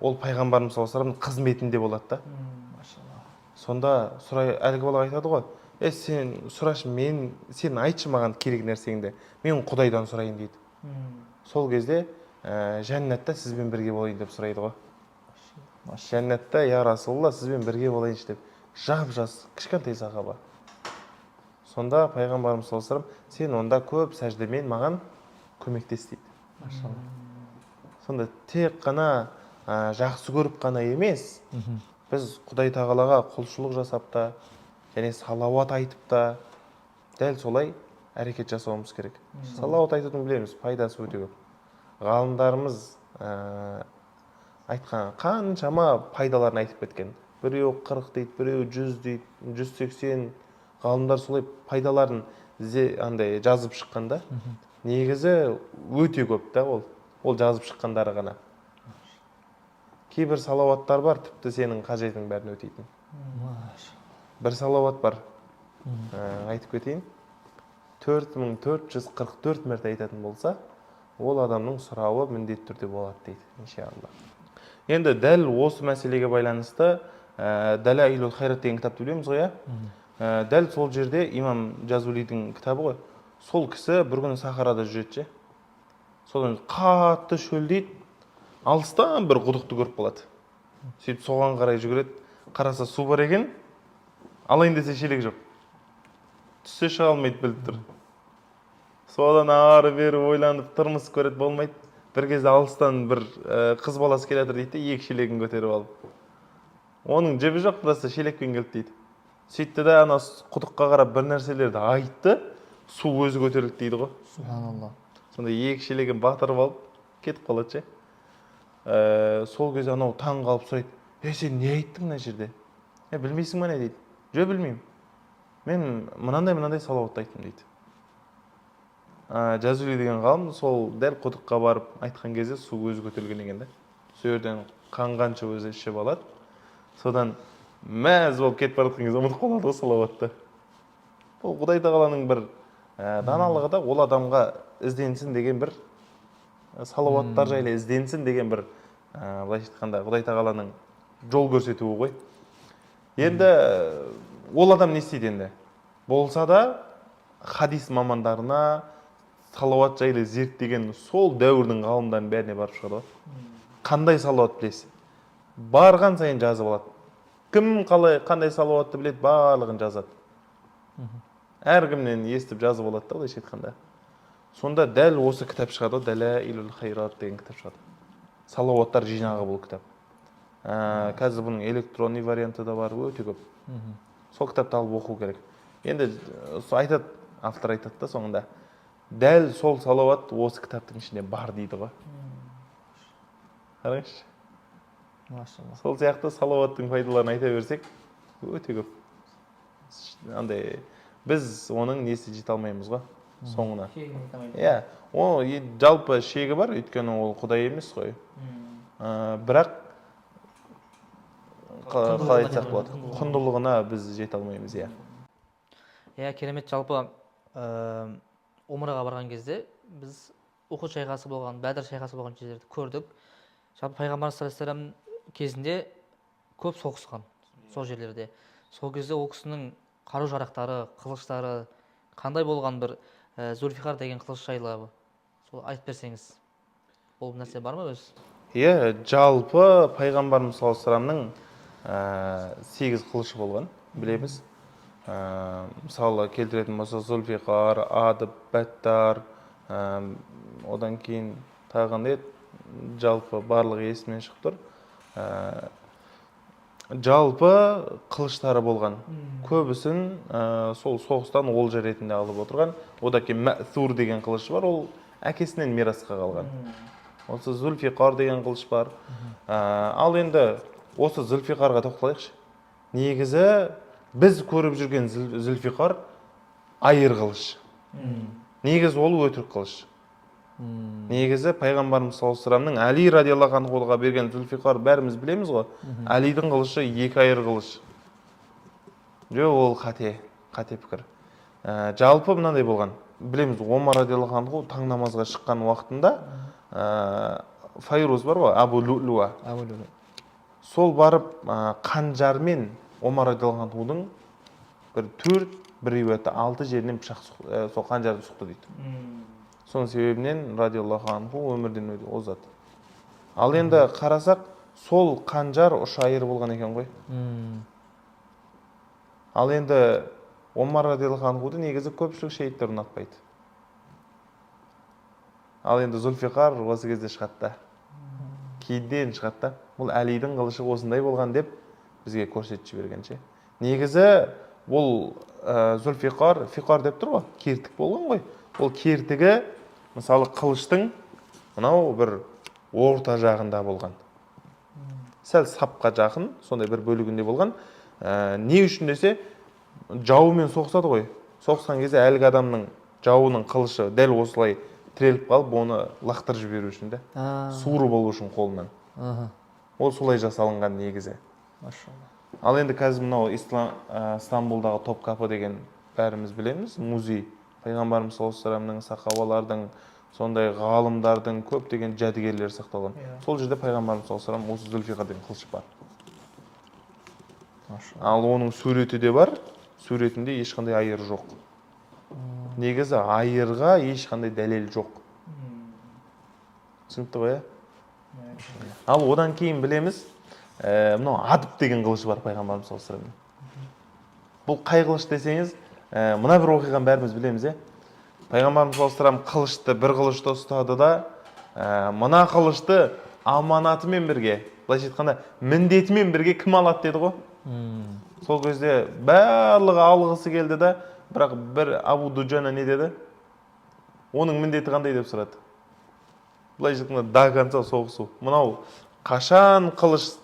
Ол пайғамбарымыз саллаллаху алейхи ва саллямның қызметінде болады да. Сонда әлгі бала айтады ғой: сен сұрашы, сен айтшы маған керек нәрсеңді, мен Құдайдан сұрайын" дейді. Сол кезде жәннатта сізбен бірге болайын деп сұрайды ғой. Жәннатта я Расулалла сізбен бірге болайыншы деп жап-жас кішкентай сахаба. Сонда пайғамбарымыз саллаллаху алейхи ва саллям: "Сен онда көп сәждемен маған көмектес" дейді. Сонда тек қана жақсы көріп қана емес, біз Құдай тағалаға құлшылық жасап та, және салауат айтып та, дәл солай әрекет жасауымыз керек. Салауат айтудың білеміз, пайдасы өте көп. Ғалымдарымыз айтқан қаншама пайдаларын айтып кеткен. Біреу 40 дейді, біреу 100 дейді, 180. Ғалымдар солай пайдаларын жазып шыққанда, негізі өте көп та ол жазып шыққандары ғана. Кейбір салауаттар бар, тіпті сенің қажетің бәрін өтейтін. Бір салауат бар, айтып кетейін. 4444 мәрте айтатын болса, ол адамның сұрауы міндетті түрде болады дейді, иншалла. Енді дәл осы мәселеге байланысты Далаилул Хайрат деген кітапты білеміз ғой, дәл сол жерде имам Жазулидің кітабы ғой. Сол кісі бір күні сахарада жүреді. Содан қатты шөлдейді, алыстан бір құдықты көріп қалады. Сөйтіп соған қарай жүгіреді, қараса су бар екен, алайын десе шелек жоқ. Түссе шыға алмайды, біліп тұр. Содан ары бері ойланып тұрмыс көреді, болмайды. Бір кезде алыстан бір қыз баласы келатыр дейді, екі шелегін көтеріп алып. Оның жебі жоқ, просто шелекпен келді дейді. Сөйтті де ана құдыққа қарап бір нәрселерді айтты, су өзі көтерілді дейді ғой. Субханалла. Сонда екі шелегін батырып алып кетіп қалады. Сол кезде анау таң қалып сұрайды: сен не айттың мына жерде? Білмейсің ме не дейді? Жо, білмеймін. Мен мынандай салауатты айттым дейді. Жазули деген ғалым сол дәл құдыққа барып айтқан кезде су өзі көтерілген екен да. Сол жерден қанғанша өзі ішіп алады. содан мәз болып кетіп бара жатқан кезде ұмытып қалады ғой салауатты. Бұл Құдай тағаланың бір даналығы да, ол адамға ізденсін деген бір салауаттар жайлы ізденсін деген бір былайша айтқанда Құдай тағаланың жол көрсетуі ғой. Енді ол адам не істейді енді? Болса да хадис мамандарына салауат жайлы зерттеген сол дәуірдің ғалымдарының бәріне барып шығады ғой. Қандай салауат білесіз? Барған сайын жазып алады. Кім қандай салауатты біледі, барлығын жазады. Әркімнен естіп жазып алады да, былайша айтқанда. Сонда дәл осы кітап шығады, Далаилул Хайрат деген кітап шығады. Салауаттар жинағы бұл кітап. Қазір бұның электронный варианты да бар, өте көп. Сол кітапты алып оқу керек. Енді айтады, автор айтады да соңында. Дәл сол салауат осы кітаптың ішінде бар дейді ғой. Қараңызшы. Сол сияқты салауаттың пайдаларын айта берсек, өте көп. Андай біз оның несі жете алмаймыз ғой, соңына. Иә, ол жалпы шегі бар, өйткені ол Құдай емес қой. Бірақ қалай айтсақ болады, құндылығына біз жете алмаймыз, иә. Иә, керемет. Жалпы умраға барған кезде біз Ухуд шайқасы болған, Бәдір шайқасы болған жерлерді көрдік. Жалпы пайғамбар саллаллаху алейхи вассалам кезінде көп соғысқан сол жерлерде. Сол кезде ол кісінің қару-жарақтары, қылыштары қандай болған, бір Зульфиқар деген қылыш жайлы сол айтып берсеңіз. Ол нәрсе бар ма өзі? Иә, жалпы пайғамбарымыз саллаллаху алейхи вассаламның 8 қылышы болған, білеміз. Мысалы келтіретін болса Зульфиқар, Адып, Бәттар, одан кейін тағы жалпы барлығы есімнен шығып тұр. Жалпы қылыштары болған. Көбісін сол соғыстан олжа ретінде алып отырған. Одан кейін Мәъсур деген қылыш бар, ол әкесінен мирасқа қалған. Осы Зульфиқар деген қылыш бар. Ал енді осы Зульфиқарға тоқталайықшы. Негізі біз көріп жүрген Зульфиқар айыр қылыш. Негізі ол өтірік қылыш. Негізі пайғамбарымыз саллаллаху алейхи вассаламның Әли радиаллаху анхуға берген Зульфиқар бәріміз білеміз ғой. Әлидің қылышы 2 айыр қылыш. Жоқ, ол қате пікір. Жалпы мынандай болған. Білеміз, Омар радиаллаху анху таң намазға шыққан уақытында Файруз бар ғой, Абу Лу'луа. Сол барып қанжармен Омар радиаллаху анхудың бір 4, бір риуаятта 6 жерінен пышақ сол қанжарды сұқты дейді. Соның себебінен радиаллаху анху өмірден озады. Ал енді қарасақ, сол қанжар ұшы айыр болған екен ғой. Ал енді Омар радиаллаху анхуды негізі көпшілік шейіттер ұнатпайды. Ал енді Зульфиқар осы кезде шығады да. Кейінден шығады да. Бұл Әлидің қылышы осындай болған деп бізге көрсетіп жібергенше. Негізі бұл Зульфиқар, фиқар деп тұр ғой, кертік болған ғой. Ол кертігі мысалы қылыштың мынау бір орта жағында болған. Сәл сапқа жақын, сондай бір бөлігінде болған. Не үшін десе, жауымен соғысады ғой. Соғысқан кезде әлгі адамның жауының қылышы дәл осылай тіреліп қалып, оны лақтырып жіберу үшін де. Суырып болу үшін қолынан. Ол солай жасалынған негізі. Ал енді қазір мынау Стамбулдағы Топкапы деген бәріміз білеміз, музей. Пайғамбарымыз саллаллаху алейхи вассаламның, сахабалардың, сондай ғалымдардың көптеген жәдігерлері сақталған. Сол жерде пайғамбарымыз саллаллаху алейхи вассалам осы Зульфиқар деген қылыш бар. Ал оның суреті де бар, суретінде ешқандай айыр жоқ. Негізі айырға ешқандай дәлел жоқ. Түсінікті ғой, Ал одан кейін білеміз, мынау Адып деген қылыш бар пайғамбарымыз саллаллаху алейхи вассаламның. Бұл қай қылыш десеңіз, мына бір оқиғаны бәріміз білеміз, Пайғамбарымыз саллаллаху алейхи вассалам қылышты, бір қылышты ұстады да, мына қылышты аманатымен бірге, былайша айтқанда, міндетімен бірге кім алады деді ғой. Сол кезде барлығы алғысы келді да, бірақ бір Абу Дуджана не деді? Оның міндеті қандай деп сұрады. Былайша айтқанда, до конца соғысу. Мынау қашан қылыш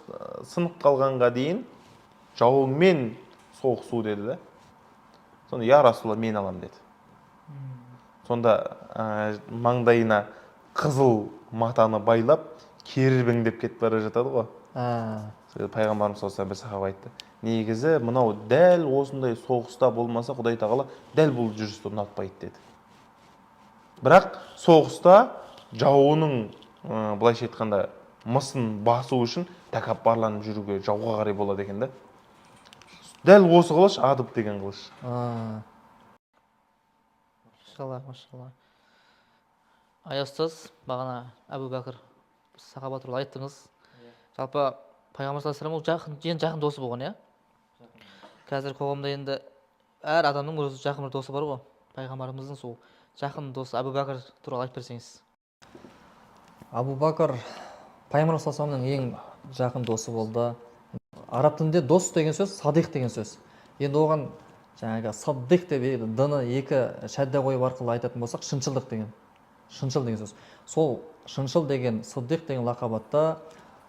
сынып қалғанға дейін жауыңмен соғысу деді да. Сонда я Расулалла, мен алам деді. Сонда маңдайына қызыл матаны байлап, кербеңдеп кетіп бара жатады ғой. пайғамбарымыз саллаллаху алейхи бір сахаба айтты, негізі мынау дәл осындай соғыста болмаса Құдай тағала дәл бұл жүрісті ұнатпайды деді. Бірақ соғыста жауының былайша айтқанда мысын басу үшін тәкаппарланып жүруге жауға қарай болады екен да. Дәл осы қылыш адып деген қылыш. Машалла. Аяз ұстаз, бағана Әбу Бәкір сахаба туралы айттыңыз. Жалпы пайғамбар саллаллаху алейхи вассалам ол жақын досы болған, иә? Қазір қоғамда енді әр адамның өзі жақын бір досы бар ғой. Пайғамбарымыздың сол жақын досы Әбу Бәкір туралы айтып берсеңіз. Абу Бәкір пайғамбар саллаллаху алейхи вассаламның ең жақын досы болды. Араб тілінде дос деген сөз садиқ деген сөз. Енді оған жаңағы садиқ деп д-ны екі шәдда қойып арқылы айтатын болсақ, шыншылдық деген. Шыншыл деген сөз. Сол шыншыл деген, садиқ деген лақабатта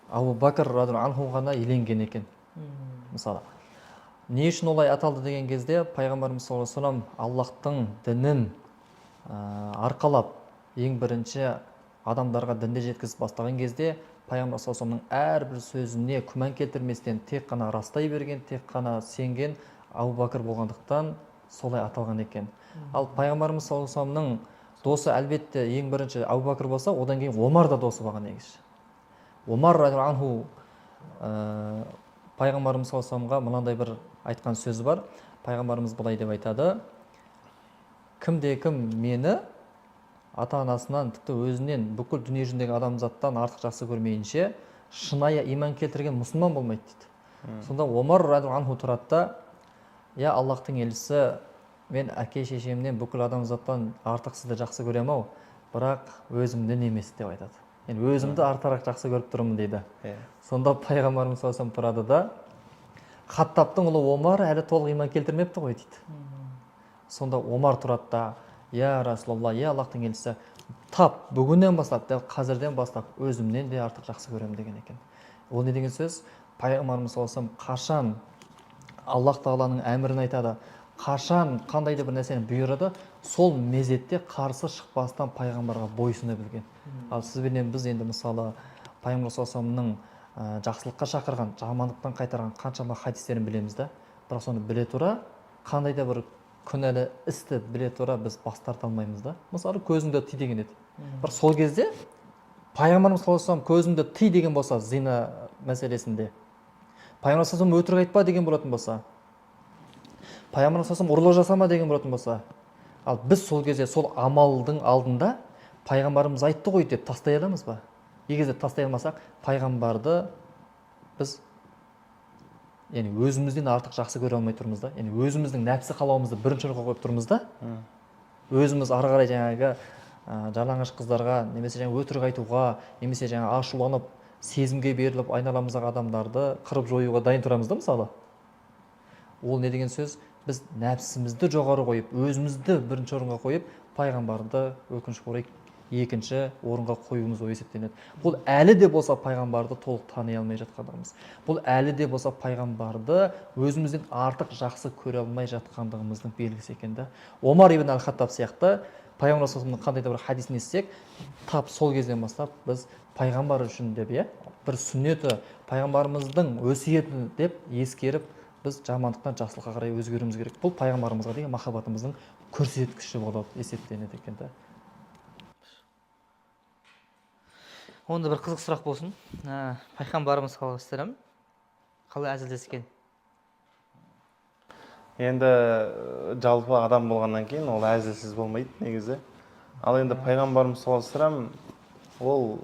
Абу Бәкір радиаллаху анху ғана иеленген екен. Мысалы, не үшін олай аталды деген кезде пайғамбарымыз саллаллаху алейхи вассалам Аллахтың дінін арқалап ең бірінші адамдарға дінді жеткізіп бастаған кезде пайғамбар саллаллаху алейхи вассаламның әрбір сөзіне күмән келтірместен тек қана растай берген, тек қана сенген Абу Бәкір болғандықтан солай аталған екен. Ал пайғамбарымыз саллаллаху алейхи вассаламның досы әлбетте ең бірінші Абу Бәкір болса, одан кейін Омар да досы болған негізі. Омар радиаллаху анху пайғамбарымыз саллаллаху алейхи вассаламға мынандай бір айтқан сөзі бар. Пайғамбарымыз былай деп айтады: кімде-кім мені ата-анасынан, тіпті өзінен, бүкіл дүние жүзіндегі адамзаттан артық жақсы көрмейінше шынайы иман келтірген мұсылман болмайды дейді. Сонда Омар радиаллаху анху тұрады да: я Аллахтың елшісі, мен әке шешемнен бүкіл адамзаттан артық сізді жақсы көремін ау, бірақ өзімнен емес деп айтады. Енді өзімді артығырақ жақсы көріп тұрмын дейді. Сонда пайғамбарымыз саллаллаху алейхи вассалам тұрады да: Хаттабтың ұлы Омар әлі толық иман келтірмепті ғой дейді. Сонда Омар тұрады да: я Расулалла, я Аллахтың елшісі, тап бүгіннен бастап, дәл қазірден бастап өзімнен де артық жақсы көремін деген екен. Ол не деген сөз? Пайғамбарымыз саллаллаху алейхи вассалам қашан Аллах тағаланың әмірін айтады, қашан қандай да бір нәрсені бұйырады, сол мезетте қарсы шықпастан пайғамбарға бойсына білген. Ал сізбенен біз енді мысалы пайғамбар саллаллаху алейхи вассаламның жақсылыққа шақырған, жамандықтан қайтарған қаншама хадистерін білеміз да, бірақ соны біле тұра қандай да бір күнәлі істі біле тұра біз бас тарта алмаймыз да. Мысалы көзіңді ти деген еді. Бірақ сол кезде пайғамбарымыз саллаллаху алейхи вассалам көзіңді ти деген болса зина мәселесінде, пайғамбар саллаллаху алейхи вассалам өтірік айтпа деген болатын болса, пайғамбар саллаллаху алейхи вассалам ұрлық жасама деген болатын болса, ал біз сол кезде сол амалдың алдында пайғамбарымыз айтты ғой деп тастай аламыз ба? Егер де тастай алмасақ, пайғамбарды біз өзімізден артық жақсы көре алмай тұрмыз да. Өзіміздің нәпсі қалауымызды бірінші орынға қойып тұрмыз да. Өзіміз ары қарай жаңағы жалаңаш қыздарға, немесе жаңа өтірік айтуға, немесе жаңа ашуланып, сезімге беріліп айналамыздағы адамдарды қырып жоюға дайын тұрамыз да мысалы. Ол не деген сөз? Біз нәпсімізді жоғары қойып, өзімізді бірінші орынға қойып, пайғамбарды өкінішке орай екінші орынға қоюымыз ол есептенеді. Бұл әлі де болса пайғамбарды толық тани алмай жатқандығымыз. Бұл әлі де болса пайғамбарды өзімізден артық жақсы көре алмай жатқандығымыздың белгісі екен да. Омар ибн аль-Хаттаб сияқты пайғамбар саллаллаху алейхи вассаламның қандай да бір хадисін естісек, тап сол кезден бастап біз пайғамбар үшін деп, бір сүннеті, пайғамбарымыздың өсиеті деп ескеріп, біз жамандықтан жақсылыққа қарай өзгеруіміз керек. Бұл пайғамбарымызға деген махаббатымыздың көрсеткіші болып есептенеді екен да. Онда бір қызық сұрақ болсын. Пайғамбарымыз саллаллаху алейхи вассалам қалай әзілдескен? Енді жалпы адам болғаннан кейін ол әзілсіз болмайды негізі. Ал енді пайғамбарымыз саллаллаху алейхи вассалам ол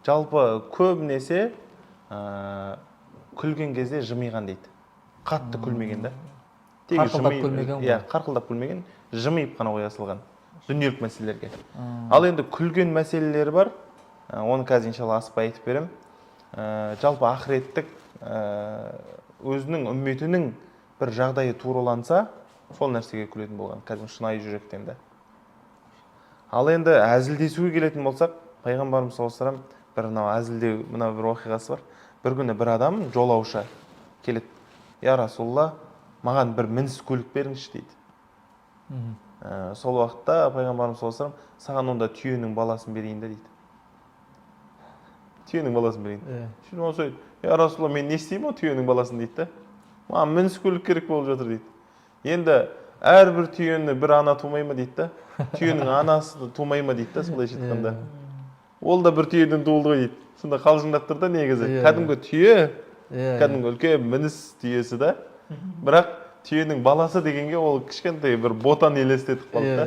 жалпы көбінесе күлген кезде жымиған дейді. Қатты күлмеген да. Қарқылдап күлмеген ғой. Қарқылдап күлмеген, жымиып қана қоя салған дүниелік мәселелерге. Ал енді күлген мәселелері бар. Оны қазір иншалла аспай айтып берем. Жалпы ақыреттік өзінің үмметінің бір жағдайы тураланса, сол нәрсеге күлетін болған. Қазір шынайы жүректен де. Ал енді әзілдесуге келетін болсақ, пайғамбарымыз саллаллаху алейхи вассалам бір әзілдеу мына бір оқиғасы бар. Бір күні бір адам жолаушы келеді. Я Расулалла, маған бір мініс көлік беріңізші дейді. Сол уақытта пайғамбарымыз саллаллаху алейхи вассалам саған онда түйенің баласын берейін де дейді. түйенің баласын берейін. Сөйтіп оны сөйлейді. Я Расулалла, мен не істеймін түйенің баласын дейді да. Маған мініскөйлік керек болып жатыр дейді. Енді әрбір түйені бір ана тумай ма дейді да. Түйенің анасы тумай ма дейді да, солайша айтқанда. Ол да бір түйеден туылды ғой дейді. Сонда қалжыңдап тұр да негізі. Кәдімгі түйе, кәдімгі үлкен мініс түйесі да. Бірақ түйенің баласы дегенге ол кішкентай бір ботан елестетіп қалды да.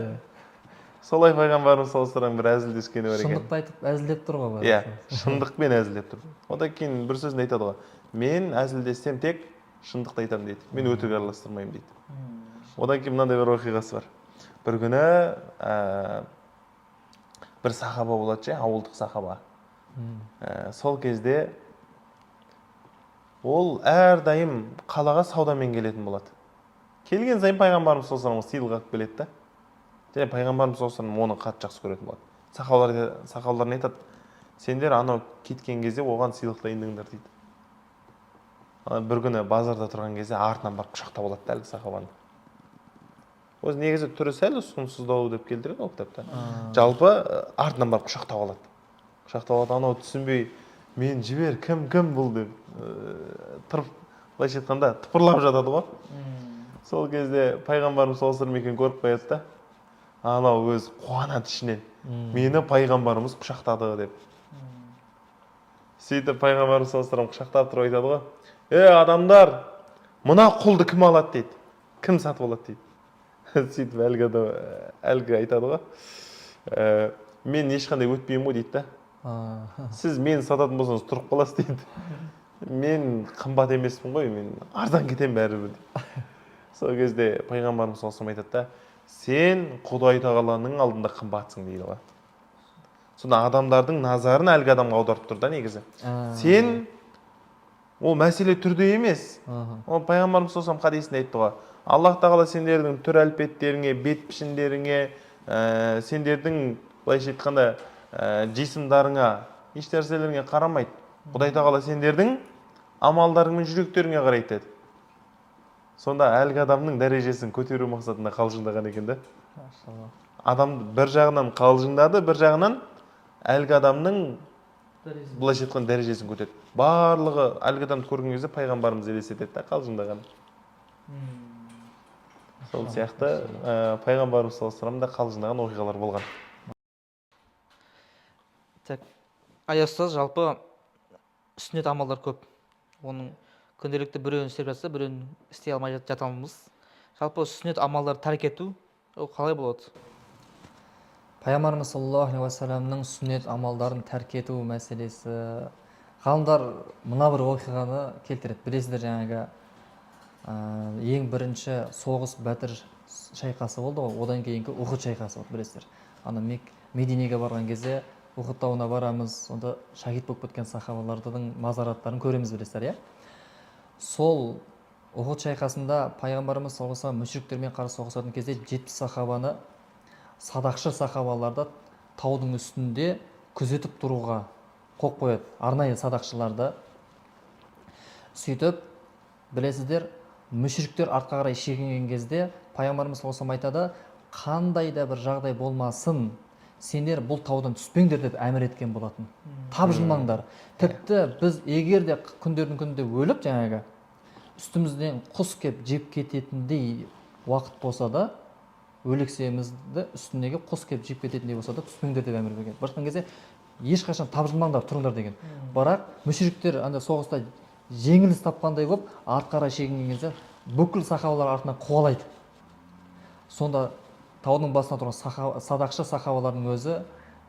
Солай пайғамбарымыз саллаллаху алейхи бір әзілдескені бар екен. Шындықты айтып әзілдеп тұр ғой. Иә, шындықпен әзілдеп тұр. Одан кейін бір сөзін айтады ғой. Мен әзілдессем тек шындықты айтамын дейді. Мен өтірік араластырмаймын дейді. Одан кейін мынандай бір оқиғасы бар. Бір күні бір сахаба болады ше, ауылдық сахаба. Сол кезде ол әрдайым қалаға саудамен келетін болады. Келген сайын пайғамбарымыз саллаллаху алейхи сыйлық алып келеді да. Және пайғамбарымыз саллаллаху алейхи оны қатты жақсы көретін болады. Сахабалар не айтады? Сендер анау кеткен кезде оған сыйлық дайындыңдар дейді. Бір күні базарда тұрған кезде артынан барып құшақтап алады да әлгі сахабаны. Өзі негізі түрі сәл ұсқынсыздау деп келтіреді ол кітапта. Жалпы артынан барып құшақтап алады. Құшақтап алады, анау түсінбей, мен жібер, кім бұл деп тұрып, былайша айтқанда тыпырлап жатады ғой. Сол кезде пайғамбарымыз саллаллаху алейхи вассалам көріп қояды да, анау өзі қуанады ішінен. Мені пайғамбарымыз құшақтады деп. Сөйтіп пайғамбарымыз саллаллаху алейхи вассалам құшақтап тұрып айтады ғой. Адамдар, мына құлды кім алады дейді. Кім сатып алады дейді. Сөйтіп әлгі айтады ғой. Мен ешқандай өтпеймін ғой дейді да. Сіз мені сататын болсаңыз тұрып қаласыз дейді. Мен қымбат емеспін ғой, мен арзан кетемін бәрібір дейді. Сол кезде пайғамбарымыз саллаллаху алейхи айтады да, сен Құдай тағаланың алдында қымбатсың дейді ғой. Сонда адамдардың назарын әлгі адамға аударып тұр да негізі. Сен ол мәселе түрде емес. Ол пайғамбарымыз саллаллаху алейхи хадисінде айтты ғой. Аллах тағала сендердің түр әлпеттеріңе, бет пішіндеріңе, сендердің былайша айтқанда жисімдарыңа, еш нәрселеріңе қарамайды. Құдай тағала сендердің амалдарың мен жүректеріңе қарайды деді. Сонда әлгі адамның дәрежесін көтеру мақсатында қалжыңдаған екен да. Адам бір жағынан қалжыңдады, бір жағынан әлгі адамның былайша айтқанда дәрежесін көтерді. Барлығы әлгі адамды көрген кезде пайғамбарымыз елестетеді да қалжыңдаған. Сол сияқты пайғамбарымыз саллаллаху алейхи вассалам да қалжыңдаған оқиғалар болған. Аястаз жалпы сүннет амалдар көп. Оның күнделікті біреуін істеп жатса, біреуін істей алмай жатамыз. Жалпы сүннет амалдар тәрк ету ол қалай болады? Пайғамбарымыз саллаллаху алейхи вассаламның сүннет амалдарын тәрк ету мәселесі. Ғалымдар мына бір оқиғаны келтіреді. Білесіздер, жаңағы ең бірінші соғыс Бәдір шайқасы болды ғой, одан кейінгі Ухуд шайқасы болды, білесіздер. Ана Мединеге барған кезде Ухуд тауына барамыз, сонда шахид болып кеткен сахабалардың мазараттарын көреміз, білесіздер, иә? Сол Ухуд шайқасында пайғамбарымыз саллаллаху алейхи вассалам мүшриктермен қарсы соғысатын кезде 70 сахабаны садақшы сахабаларды таудың үстінде күзетіп тұруға қойып қояды, арнайы садақшыларды. Сөйтіп, білесіздер, мүшриктер артқа қарай шегінген кезде пайғамбарымыз саллаллаху алейхи вассалам айтады, қандай да бір жағдай болмасын, сендер бұл таудан түспеңдер деп әмір еткен болатын. Тапжылмаңдар. Тіпті біз егер де күндердің күнінде өліп, жаңағы үстімізден құс кеп жеп кететіндей уақыт болса да, өлексемізді үстіндегі құс кеп жеп кететіндей болса да, түспеңдер деп әмір берген. Бір кезде ешқашан тапжылмаңдар, тұрыңдар деген. Бірақ мүшриктер андай соғыста жеңіліс тапқандай болып, артқа қарай шегінген кезде бүкіл сахабалар артынан қуалайды. Сонда таудың басына тұрған садақшы сахабалардың өзі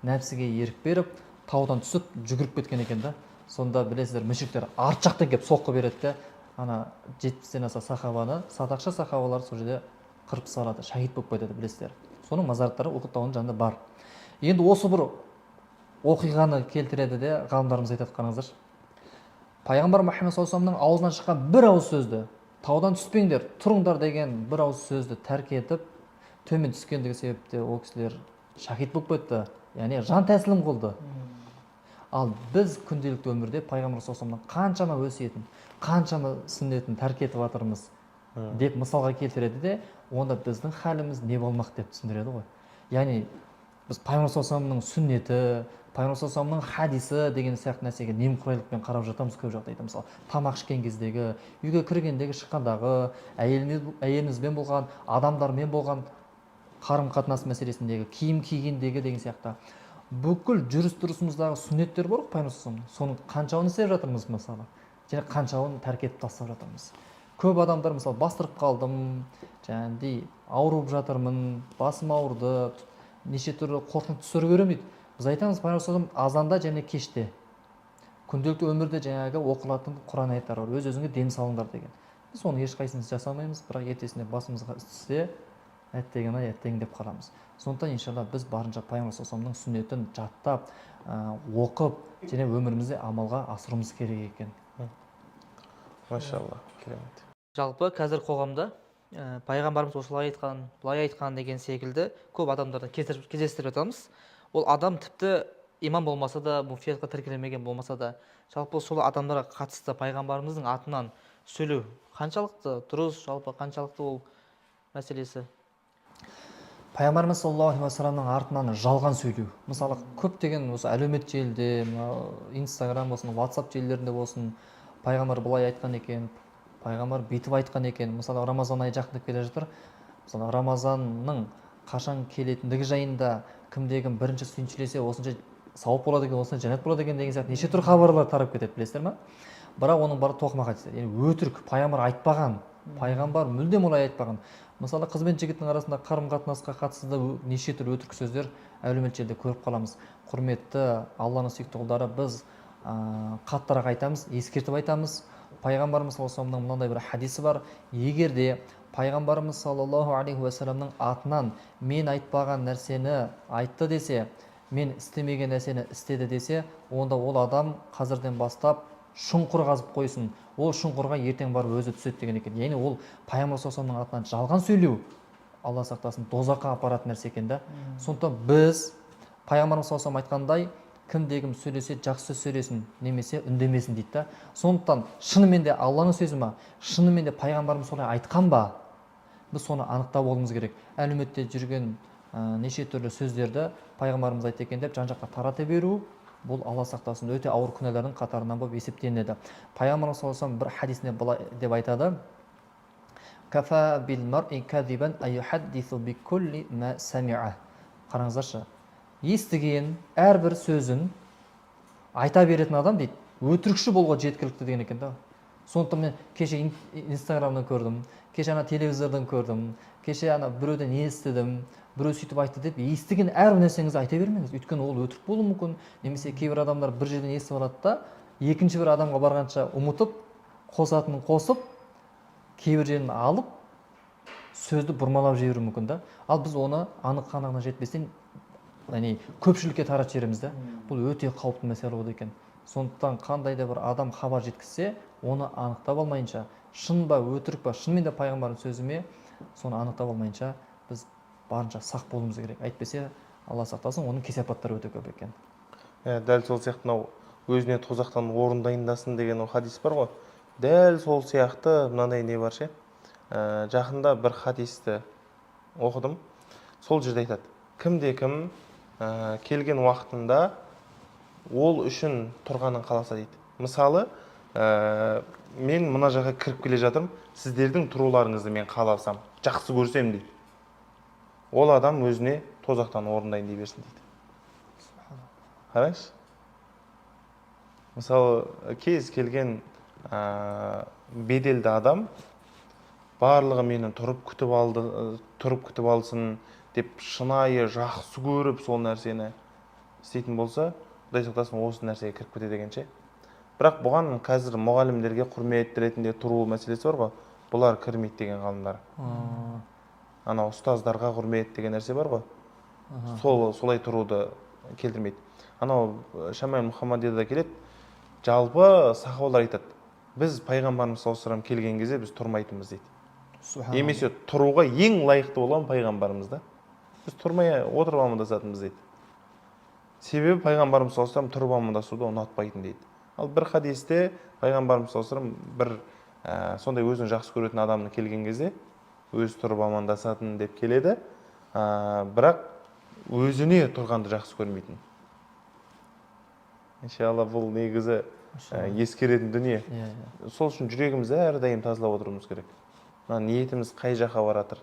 нәпсіге ерік беріп, таудан түсіп жүгіріп кеткен екен да. Сонда білесіздер, мүшриктер арт жақтан келіп соққы береді де, ана 70-тен аса сахабаны, садақшы сахабалар сол жерде қырып салады, шахид болып кетеді, білесіздер. Соның мазараттары Ухуд тауының жанында бар. Енді осы бір оқиғаны келтіреді де ғалымдарымыз айтады, қараңыздаршы. Пайғамбар Мұхаммед саллаллаху алейхи вассаламның аузынан шыққан бір ауыз сөзді, таудан түспеңдер, тұрыңдар деген бір ауыз сөзді тәрк етіп, төмен түскендігі себепте ол кісілер шахид болып кетті, яғни жан тәсілім қылды. Ал біз күнделікті өмірде пайғамбар саллаллаху алейхи вассаламның қаншама өсиетін, қаншама сүннетін тәрк етіп жатырмыз деп мысалға келтіреді де, онда біздің халіміз не болмақ деп түсіндіреді ғой. Яғни біз пайғамбар саллаллаху сүннеті, пайғамбар саллаллаху хадисі деген сияқты нәрсеге немқұрайлықпен қарап жатамыз көп жағдайда. Мысалы тамақ ішкен кездегі, үйге кіргендегі, шыққандағы, әйелімізбен болған, адамдармен болған қарым қатынас мәселесіндегі, киім кигендегі деген сияқты бүкіл жүріс тұрысымыздағы сүннеттер бар ғой пайғамбар саллаллаху соның қаншауын істеп жатырмыз мысалы, және қаншауын тәрк етіп тастап жатырмыз. Көп адамдар мысалы бастырып қалдым, жаңағыдай ауырып жатырмын, басым ауырды, неше түрлі қорқынышты түстер көремін дейді. Біз айтамыз пайғамбар саллаллаху азанда және кеште күнделікті өмірде жаңағы оқылатын құран аяттары бар, өз-өзіңе дем салыңдар деген. Біз оны ешқайсымыз жасамаймыз, бірақ ертесіне басымызға іс түссе әттеген-ай әттең деп қаламыз. Сондықтан иншалла біз барынша пайғамбар саллаллаху сүннетін жаттап, оқып, және өмірімізде амалға асыруымыз керек екен. Машалла, керемет. Жалпы қазір қоғамда пайғамбарымыз осылай айтқан, былай айтқан деген секілді көп адамдарды кездестіріп жатамыз. Ол адам тіпті имам болмаса да, муфтиятқа тіркелмеген болмаса да, жалпы сол адамдарға қатысты пайғамбарымыздың атынан сөйлеу қаншалықты дұрыс, жалпы қаншалықты ол мәселесі? Пайғамбарымыз саллаллаху алейхи уассаламның артынан жалған сөйлеу. Мысалы көптеген осы әлеуметтік желіде, Инстаграм болсын, WhatsApp желілерінде болсын, пайғамбар былай айтқан екен, пайғамбар бүйтіп айтқан екен. Мысалы Рамазан айы жақындап келе жатыр. Мысалы Рамазанның қашан келетіндігі жайында кімде-кім бірінші сүйіншілесе осынша сауап болады екен, осынша жәннат болады екен деген сияқты неше түрлі хабарлар тарап кетеді, білесіздер ме? Бірақ оның бәрі тоқымақ хадистер. Яғни өтірік, пайғамбар айтпаған. Пайғамбар мүлдем олай айтпаған. Мысалы қыз бен жігіттің арасында қарым-қатынасқа қатысты да неше түрлі өтірік сөздер әлеуметтік желіде көріп қаламыз. Құрметті Алланың сүйікті құлдары, біз қаттырақ айтамыз, ескертіп айтамыз. Пайғамбарымыз саллаллаху алейхи мынандай бір хадисі бар. Егер де пайғамбарымыз саллаллаху алейхи уассаламның атынан мен айтпаған нәрсені айтты десе, мен істемеген нәрсені істеді десе, онда ол адам қазірден бастап шұңқыр қазып қойсын, ол шұңқырға ертең барып өзі түседі деген екен. Яғни ол пайғамбар саллаллаху алейхи атынан жалған сөйлеу, Алла сақтасын, дозаққа апаратын нәрсе екен да. Сондықтан біз пайғамбарымыз саллаллаху алейхи айтқандай, кімде-кім сөйлесе жақсы сөйлесін, немесе үндемесін дейді да. Сондықтан шынымен де Алланың сөзі ма, шынымен де пайғамбарымыз солай айтқан ба, біз соны анықтап болуымыз керек. Әлеуметте жүрген неше түрлі сөздерді пайғамбарымыз айтты екен деп жан-жаққа тарата беру, бұл Алла сақтасын өте ауыр күнәлардың қатарынан болып есептелінеді. Пайғамбарымыз саллаллаху алейхи бір хадисінде былай деп айтады: «Кафа бил мар'i кадибан айюхаддису бикулли ма сами'a». Қараңыздаршы, естіген әрбір сөзін айта беретін адам дейді, өтірікші болуға жеткілікті деген екен да. Сондықтан мен кеше Инстаграмдан көрдім, кеше телевизордан көрдім, кеше біреуден естідім, біреу сөйтіп айтты деп естіген әрбір нәрсеңізді айта бермеңіз. Өйткені ол өтірік болуы мүмкін. Немесе кейбір адамдар бір жерден естіп алады да, екінші бір адамға барғанша ұмытып, қосатынын қосып, кейбір жерін алып, сөзді бұрмалап жіберуі мүмкін да. Ал біз оны анық-қанығына жетпестен, яғни көпшілікке таратып жібереміз да. Бұл өте қауіпті мәселе болады екен. Сондықтан қандай да бір адам хабар жеткізсе, оны анықтап алмайынша, шын ба, өтірік па, шынымен де пайғамбардың сөзі ме, соны анықтап алмайынша біз барынша сақ болуымыз керек. Әйтпесе Алла сақтасын, оның кесапаттары өте көп екен. Дәл сол сияқты мынау өзіне тозақтан орын дайындасын деген хадис бар ғой. Дәл сол сияқты мынандай не бар ше. Жақында бір хадисті оқыдым. Сол жерде айтады: кімде-кім келген уақытында ол үшін тұрғанын қаласа дейді. Мысалы, мен мына жаққа кіріп келе жатырмын, сіздердің тұруларыңызды мен қаласам, жақсы көрсем дейді. Ол адам өзіне тозақтан орындайын дей берсін дейді. Қараңызшы. Мысалы, кез келген беделді адам барлығы мені тұрып күтіп алсын деп шынайы жақсы көріп сол нәрсені істейтін болса, Құдай сақтасын, осы нәрсеге кіріп кетеді екенше. Бірақ бұған қазір мұғалімдерге құрмет ретінде тұру мәселесі бар ғой, бұлар кірмейді деген ғалымдар. Анау ұстаздарға құрмет деген нәрсе бар ғой, солай тұруды келтірмейді. Анау Шамаил Мұхаммадияда келеді, жалпы сахабалар айтады: біз пайғамбарымыз саллаллаху алейхи келген кезде біз тұрмайтынбыз дейді. Немесе тұруға ең лайықты болған пайғамбарымыз да. Біз тұрмай отырып амандасатынбыз дейді. Себебі пайғамбарымыз саллаллаху алейхи тұрып амандасуды ұнатпайтын дейді. Ал бір хадисте пайғамбарымыз саллаллаху алейхи бір сондай өзін жақсы көретін адамның келген кезде өзі тұрып амандасатын деп келеді. Бірақ өзіне тұрғанды жақсы көрмейтін. Иншалла бұл негізі ескеретін дүние. Сол үшін жүрегімізді әрдайым тазалап отыруымыз керек. Ниетіміз қай жаққа баратыр,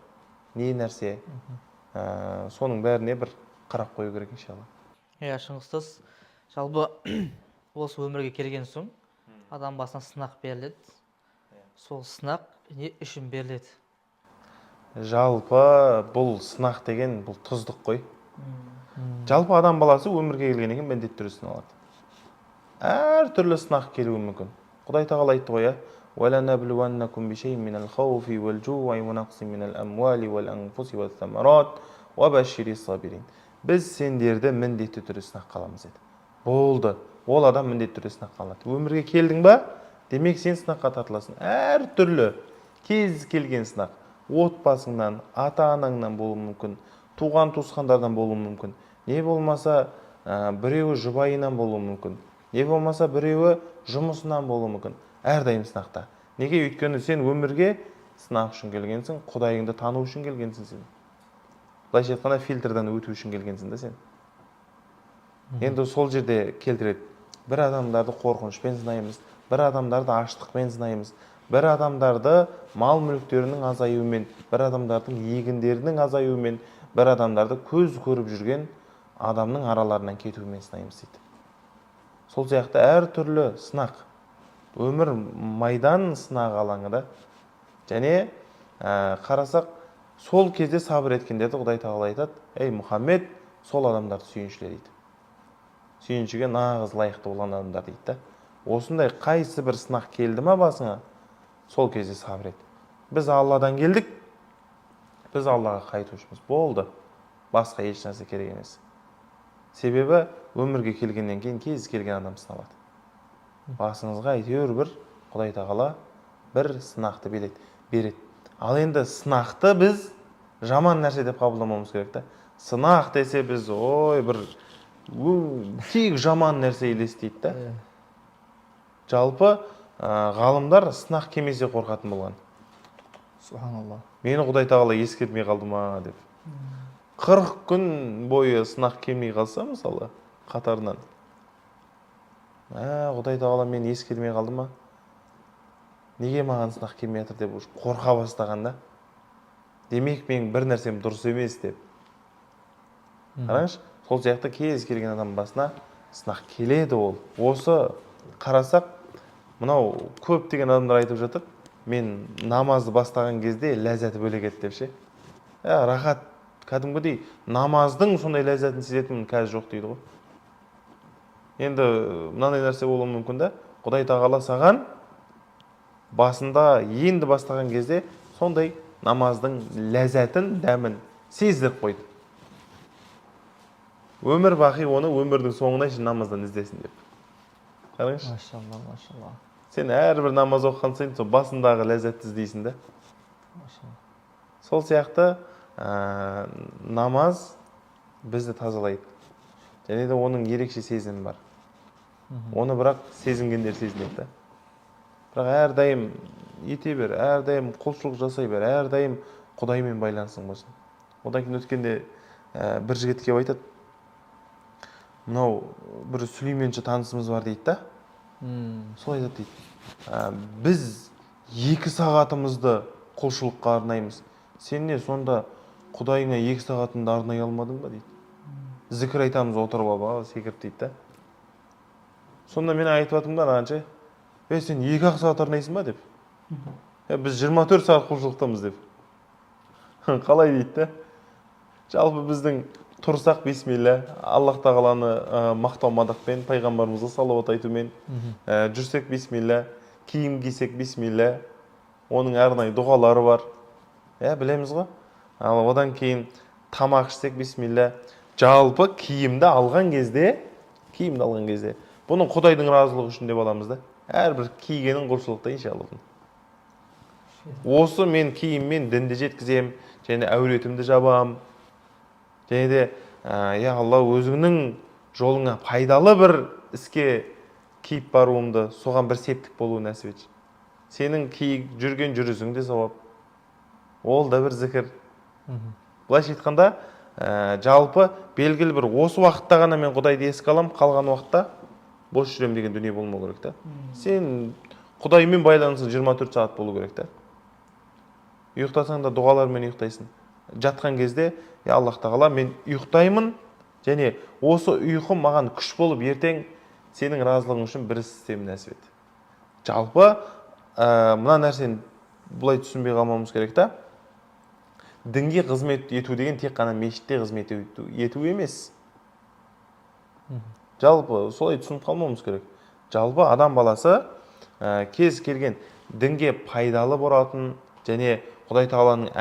не нәрсе, соның бәріне бір қарап қою керек иншалла. Шыңғыс, жалпы осы өмірге келген соң адам басына сынақ беріледі. Сол сынақ не үшін беріледі? Жалпы бұл сынақ деген бұл тұздық қой. Жалпы адам баласы өмірге келгеннен кейін міндетті түрде сыналады. Әр түрлі сынақ келуі мүмкін. Құдай тағала айтты ғой, وَلَنَبْلُوَنَّكُمْ بِشَيْءٍ مِنَ الْخَوْفِ وَالْجُوعِ وَنَقْصٍ مِنَ الْأَمْوَالِ وَالْأَنْفُسِ وَالثَّمَرَاتِ وَبَشِّرِ الصَّابِرِينَ. Біз сендерді міндетті түрде сынаққа аламыз деді. Болды. Ол адам міндетті түрде сынаққа алынады. Өмірге келдің ба, демек сен сынаққа тартыласың. Әр түрлі кез келген сынақ. Отбасыңнан, ата-анаңнан болуы мүмкін, туған туысқандардан болуы мүмкін. Не болмаса, біреуі жұбайынан болуы мүмкін. Не болмаса, біреуі жұмысынан болуы мүмкін. Әрдайым сынақта. Неге? Өйткені сен өмірге сынақ үшін келгенсің, Құдайыңды тану үшін келгенсің сен. Былайша айтқанда фильтрдан өту үшін келгенсің да сен. Енді сол жерде келтіреді. Бір адамдарды қорқынышпен сынаймыз, бір адамдарды аштықпен сынаймыз, бір адамдарды мал мүліктерінің азаюымен, бір адамдардың егіндерінің азаюымен, бір адамдарды көз көріп жүрген адамның араларынан кетуімен сынаймыз дейді. Сол сияқты әр түрлі сынақ. Өмір майдан сынақ алаңы да. Және қарасақ, сол кезде сабыр еткендерді Құдай тағала айтады, ей Мұхаммед, сол адамдарды сүйіншіле дейді. Сүйіншіге нағыз лайықты болған адамдар дейді да. Осындай қайсы бір сынақ келді ма басыңа, сол кезде сабыр ет. Біз Алладан келдік, біз Аллаға қайтушымыз. Болды. Басқа еш нәрсе керек емес. Себебі өмірге келгеннен кейін кез келген адам сыналады. Басыңызға әйтеуір бір Құдай тағала бір сынақты береді. Ал енді сынақты біз жаман нәрсе деп қабылдамауымыз керек та. Сынақ десе біз ой бір тек жаман нәрсе елестейді да. Жалпы ғалымдар сынақ келмесе қорқатын болған. Субханалла. Мені Құдай тағала ескертмей қалды ма деп. 40 күн бойы сынақ келмей қалса, мысалы, қатарынан. Құдай тағала мені ескертмей қалды ма? Неге маған сынақ келмей жатыр деп қорқа бастағанда. Демек мен бір нәрсем дұрыс емес деп. Қараңызшы, сол сияқты кез келген адам басына сынақ келеді ол. Осы қарасақ, мынау көптеген адамдар айтып жатыр, мен намазды бастаған кезде ләззаты бөлек еді деп ше. Рахат, кәдімгідей намаздың сондай ләззатын сезетінмін қазір жоқ дейді ғой. Енді мынандай нәрсе болуы мүмкін да, Құдай тағала саған басында енді бастаған кезде сондай намаздың ләззатын, дәмін сездіріп қойды. Өмір бақи оны өмірдің соңына шейін намаздан іздесін деп. Қараңызшы. Машалла, машалла. Сен әрбір намаз оқыған сайын сол басындағы ләззатты іздейсің да. Сол сияқты намаз бізді тазалайды. Және де оның ерекше сезімі бар. Оны бірақ сезінгендер сезінеді. Бірақ әрдайым ете бер, әрдайым құлшылық жасай бер, әрдайым Құдаймен байланысың болсын. Одан кейін өткенде бір жігіт келіп айтады, мынау бір Сүлейменші танысымыз бар дейді да. Сол айтады дейді. Біз 2 сағатымызды құлшылыққа арнаймыз. Сен не сонда Құдайыңа 2 сағатыңды арнай алмадың ба дейді. Зікір айтамыз отырып алып, секіріп дейді да. Сонда мен айтып жатырмын да ананша, сен 2 сағат арнайсың ба деп. Біз 24 сағат құлшылықтамыз деп. Қалай дейді да. Жалпы біздің тұрсақ бисмилля, Аллах тағаланы мақтау мадақпен, пайғамбарымызға салауат айтумен, жүрсек бисмилля, киім кисек бисмилля, оның арнайы дұғалары бар. Білеміз ғой. Ал одан кейін тамақ ішсек бисмилля. Жалпы киімді алған кезде, бұның Құдайдың разылығы үшін деп аламыз да. Әрбір кигенін құлшылықта иншалла. Осы мен киіммен дінді жеткізем, және әулетімді жабам. Және де, Алла, өзіңнің жолыңа пайдалы бір іске киіп баруымды, соған бір септік болуы нәсіп етші. Сенің жүрген жүрісің де сауап. Ол да бір зікір. Былайша айтқанда, жалпы белгілі бір осы уақытта ғана мен Құдайды еске аламын, қалған уақытта бос жүрем деген дүние болмау керек та. Сен Құдаймен байланысың 24 сағат болу керек та. Ұйықтасаң да дұғалармен ұйықтайсың. Жатқан кезде, я Аллах тағала, мен ұйықтаймын, және осы ұйқы маған күш болып ертең сенің разылығың үшін бір іс істеуімді нәсіп ет. Жалпы мына нәрсені бұлай түсінбей қалмауымыз керек та. Дінге қызмет ету деген тек қана мешітте қызмет ету емес. Жалпы солай түсініп қалмауымыз керек. Жалпы адам баласы кез келген дінге пайдалы болатын және Құдай тағаланың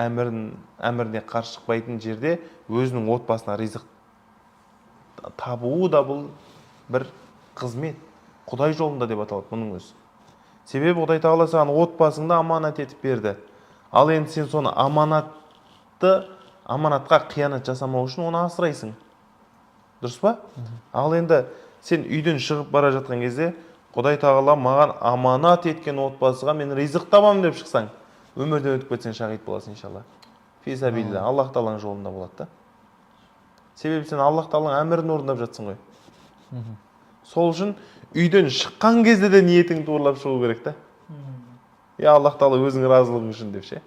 әміріне қарсы шықпайтын жерде өзінің отбасына ризық табуы да бұл бір қызмет. Құдай жолында деп аталады мұның өзі. Себебі Құдай тағала саған отбасыңды аманат етіп берді. Ал енді сен соны аманатқа қиянат жасамау үшін оны асырайсың. Дұрыс па? Ал енді сен үйден шығып бара жатқан кезде Құдай тағала маған аманат еткен отбасыға мен ризық табамын деп шықсаң, өмірден өтіп кетсең шағид боласың иншалла. Фисабилля, Аллах тағаланың жолында болады да. Себебі сен Аллах тағаланың әмірін орындап жатсың ғой. Сол үшін үйден шыққан кезде де ниетің туырлап шығу керек та. Я Аллах тағала өзің разылығың үшін деп ше.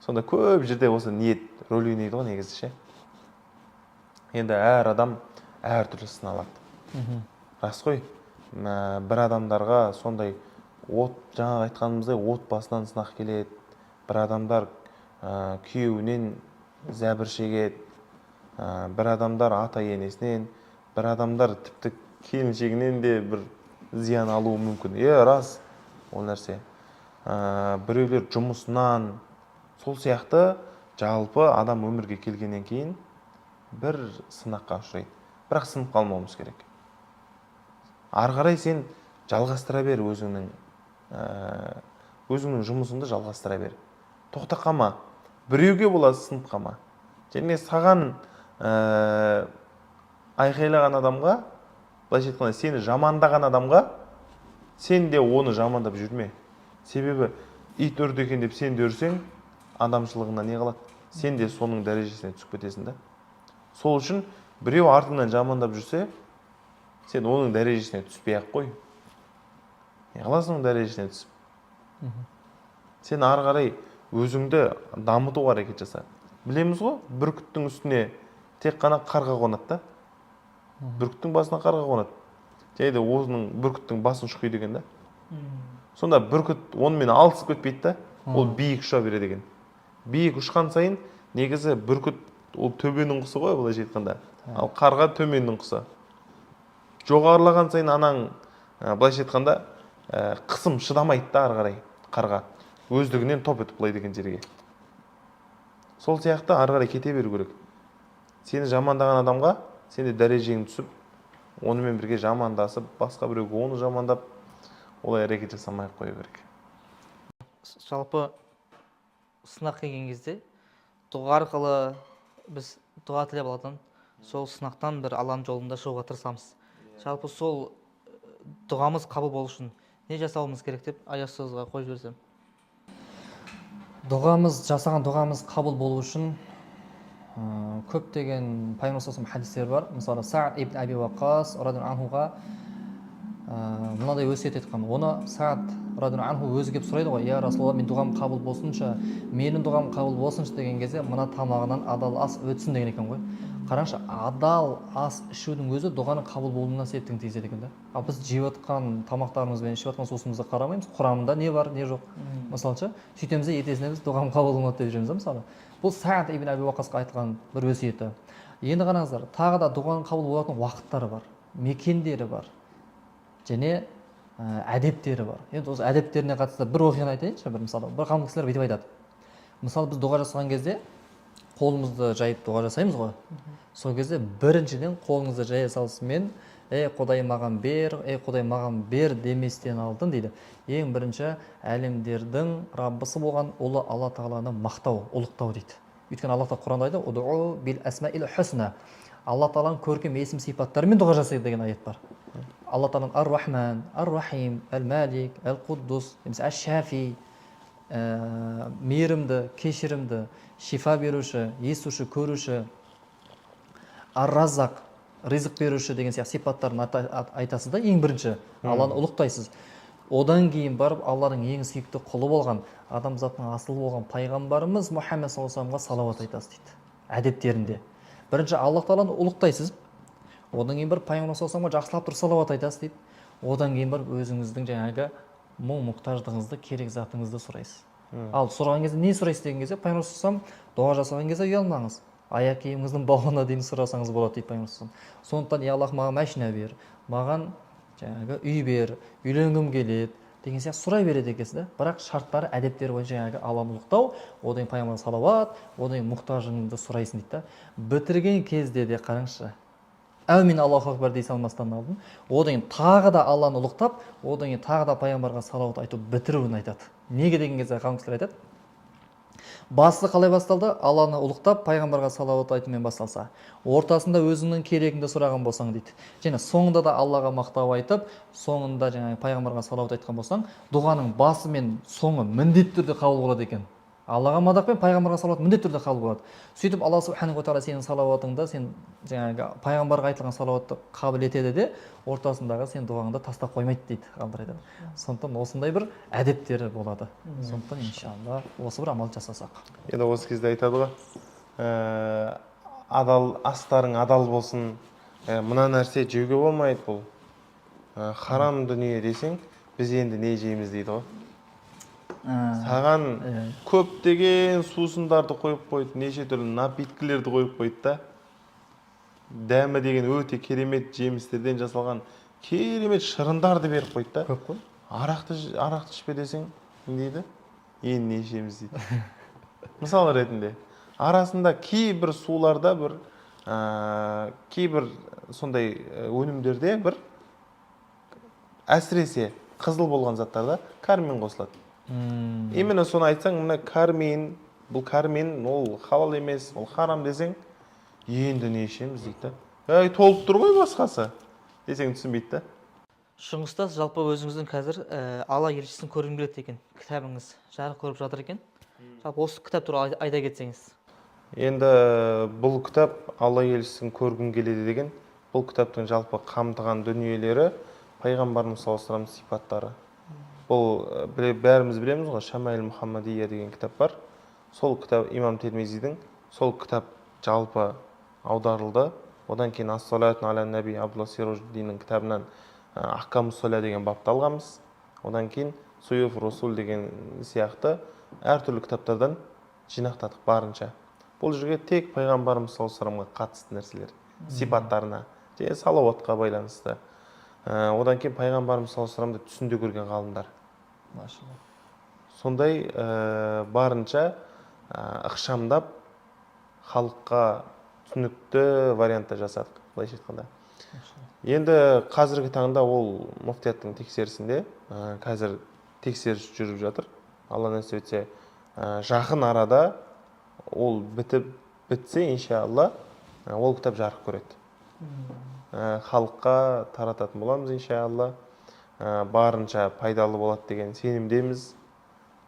Сонда көп жерде осы ниет рөл ойнайды ғой негізі ше. Енді әр адам әр түрлі сыналады. Рас қой. Бір адамдарға сондай жаңа айтқанымыздай отбасынан сынақ келеді. Бір адамдар күйеуінен зәбір шегеді. Бір адамдар ата-енесінен, бір адамдар тіпті келіншегінен де бір зиян алуы мүмкін. Рас ол нәрсе. Біреулер жұмысынан, сол сияқты жалпы адам өмірге келгеннен кейін бір сынаққа ұшырайды. Бірақ сынып қалмауымыз керек. Ары қарай сен жалғастыра бер өзіңнің жұмысыңды жалғастыра бер. Тоқта қалма. Біреуге болады сынып қалма. Және саған айқайлаған адамға, былайша айтқанда сені жамандаған адамға сен де оны жамандап жүрме. Себебі ит үрді екен деп сен де үрсең, адамшылығына не қалады? Сен де соның дәрежесіне түсіп кетесің да. Сол үшін біреу артыңнан жамандап жүрсе, сен оның дәрежесіне түспей-ақ қой. Не қыласың оның дәрежесіне түсіп? Сен ары қарай өзіңді дамытуға әрекет жаса. Білеміз ғой, бүркіттің үстіне тек қана қарға қонады да. Бүркіттің басына қарға қонады. Және де оның бүркіттің басын шұқиды екен да. Сонда бүркіт онымен алысып кетпейді да, ол биік ұша береді екен. Биік ұшқан сайын негізі бүркіт ол төбенің құсы ғой, былайша айтқанда. Ал қарға төменнің құсы. Жоғарылаған сайын анаң, былайша айтқанда, қысым шыдамайды да ары қарай қарға. Өздігінен топ өтіп құлайды екен жерге. Сол сияқты ары қарай кете беру керек. Сені жамандаған адамға сен де дәрежең түсіп, онымен бірге жамандасып, басқа біреуге оны жамандап, олай әрекет жасамай қою керек. Жалпы сынақ келген кезде дұға арқылы біз дұға тілеп алатын, сол сынақтан бір Алланың жолында шығуға тырысамыз. Жалпы сол дұғамыз қабыл болу үшін не жасауымыз керек деп аяқ сөзге қойып жіберсем. Жасаған дұғамыз қабыл болу үшін көптеген пайғамбар хадистер бар. Мысалы Саад ибн Аби Вақас радиаллаху анхуға мынадай өсиет еткен. Оны Саад радиаллаху анху өзі келіп сұрайды ғой: "Я Расулалла, мен дұғам қабыл болсыншы, менің дұғам қабыл болсыншы" деген кезде мына тамағынан адал ас өтсін деген екен ғой. Қараңшы, адал ас ішудің өзі дұғаның қабыл болуына септігін тигізеді екен да. Ал біз жеп жатқан тамақтарымыз бен ішіп жатқан сусымызды қарамаймыз, құрамында не бар, не жоқ. Мысалшы, сөйтеміз де ертесіне біз дұғам қабыл болмады деп жүреміз мысалы. Бұл Саад ибн Аби Вақасқа айтылған бір өсиеті. Енді қараңыздар, тағы да дұғаның қабыл болатын уақыттары бар, мекендері бар, және әдептері бар. Енді осы әдептеріне қатысты бір оқиғаны айтайыншы, бір мысалы. Бір қауым кісілер бүйтіп айтады. Мысалы біз дұға жасаған кезде қолымызды жайып дұға жасаймыз ғой. Сол кезде біріншіден қолыңызды жая салысымен "Ей Құдай маған бер, ей Құдай маған бер" деместен алдын дейді. Ең бірінші әлемдердің Раббысы болған ұлы Алла Тағаланы мақтау, ұлықтау дейді. Өйткені Алла Тағала Құранда айтады: "Удъу бил асмаил хусна". Алла Тағаланың көркем есім сипаттарымен дұға жасайды деген аят бар. Алла Тағаланың Ар-Рахман, Ар-Рахим, Әл-Малик, Әл-Қуддус, Әш-Шафи, мейірімді, кешірімді, шифа беруші, естуші, көруші, ар-раззақ, ризық беруші деген сияқты сипаттарын айтасыз да, ең бірінші Алланы ұлықтайсыз. Одан кейін барып Алланың ең сүйікті құлы болған, адамзаттың асылы болған пайғамбарымыз Мұхаммед саллаллаху алейхи вассаламға салауат айтасыз дейді. Әдептерінде. Бірінші Аллах тағаланы ұлықтайсыз. Одан кейін барып пайғамбар саллаллаху алейхи вассаламға жақсылап тұрып салауат айтасыз дейді. Одан кейін барып өзіңіздің жаңағы мұқтаждығыңызды, керек затыңызды сұрайсыз. Ал сұраған кезде не сұрайсыз деген кезде пайғамбар саллаллаху алейхи вассалам дұға жасаған кезде ұялмаңыз. Аяқ киіміңіздің бауына дейін сұрасаңыз болады дейді пайғамбар саллаллаху алейхи вассалам. Сондықтан Аллах маған машина бер, маған жаңағы үй бер, үйленгім келеді деген сияқты сұрай береді екенсіз да. Бірақ шарттары, әдептері бойынша жаңағы Алланы ұлықтау, одан кейін пайғамбарға салауат, одан кейін мұқтажыңды сұрайсың дейді да. Бітірген кезде де қараңызшы, әумин Аллаху акбар дей салмастан алдын, одан кейін тағы да Алланы ұлықтап, одан кейін тағы да пайғамбарға салауат айту бітіруін айтады. Неге деген кезде ғалым кісілер айтады, басы қалай басталды? Алланы ұлықтап, пайғамбарға салауат айтумен басталса, ортасында өзіңнің керегіңді сұраған болсаң дейді. Және соңында да Аллаға мақтау айтып, соңында жаңағы пайғамбарға салауат айтқан болсаң, дұғаның басы мен соңы міндетті түрде қабыл болады екен. Аллаға мадақ пен пайғамбарға салауат міндетті түрде қабыл болады. Сөйтіп Алла субханаху ва тағала сенің салауатыңды, сен жаңағы пайғамбарға айтылған салауатты қабыл етеді де, ортасындағы сен дұғаңды тастап қоймайды дейді ғалымдар айтады. Сондықтан осындай бір әдептері болады. Сондықтан иншалла осы бір амал жасасақ. Енді осы кезде айтады ғой, адал астарың адал болсын, мына нәрсе жеуге болмайды, бұл харам дүние десең, біз енді не жейміз дейді ғой. Саған көптеген сусындарды қойып қойды, неше түрлі напиткілерді қойып қойды да, дәмі деген өте керемет жемістерден жасалған керемет шырындарды беріп қойды да. Көп қой. Арақты ішпе десең, не дейді? Енді не ішеміз дейді. Мысал ретінде, арасында кейбір суларда бір, кейбір сондай өнімдерде бір әсіресе қызыл болған заттарда кармин қосылады. Именно соны айтсаң, мына кармин, бұл кармин, ол халал емес, ол харам десең, енді не ішеміз дейді. Толып тұр ғой басқасы десең түсінбейді да. Шыңғыста жалпы өзіңіздің қазір Алла елшісін көргім келеді екен, кітабыңыз жарық көріп жатыр екен. Жалпы осы кітап туралы айта кетсеңіз. Енді бұл кітап Алла елшісін көргім келеді деген, бұл кітаптың жалпы қамтыған дүниелері пайғамбарымыз саллаллаху алейхи вассалам сипаттары. Бұл бәріміз білеміз ғой, Шамаил Мұхаммадия деген кітап бар. Сол кітап имам Термизидің, сол кітап жалпы аударылды. Одан кейін Ас-салату аля наби Абдулла Сироджиддиннің кітабынан Ахкамус соля деген бапты алғанбыз. Одан кейін Суюф Расул деген сияқты әртүрлі кітаптардан жинақтадық барынша. Бұл жерге тек пайғамбарымыз саллаллаху алейхи вассаламға қатысты нәрселер, сипаттарына, және салауатқа байланысты. Одан кейін пайғамбарымыз саллаллаху алейхи вассаламды түсінде көрген ғалымдар. Сондай барынша ықшамдап халыққа түсінікті вариантта жасадық, былайша айтқанда. Енді қазіргі таңда ол муфтияттың тексерісінде, қазір тексеріс жүріп жатыр. Алла нәсіп етсе, жақын арада ол бітсе, иншалла, ол кітап жарық көреді. Халыққа тарататын боламыз, иншалла. Барынша пайдалы болады деген сенімдеміз.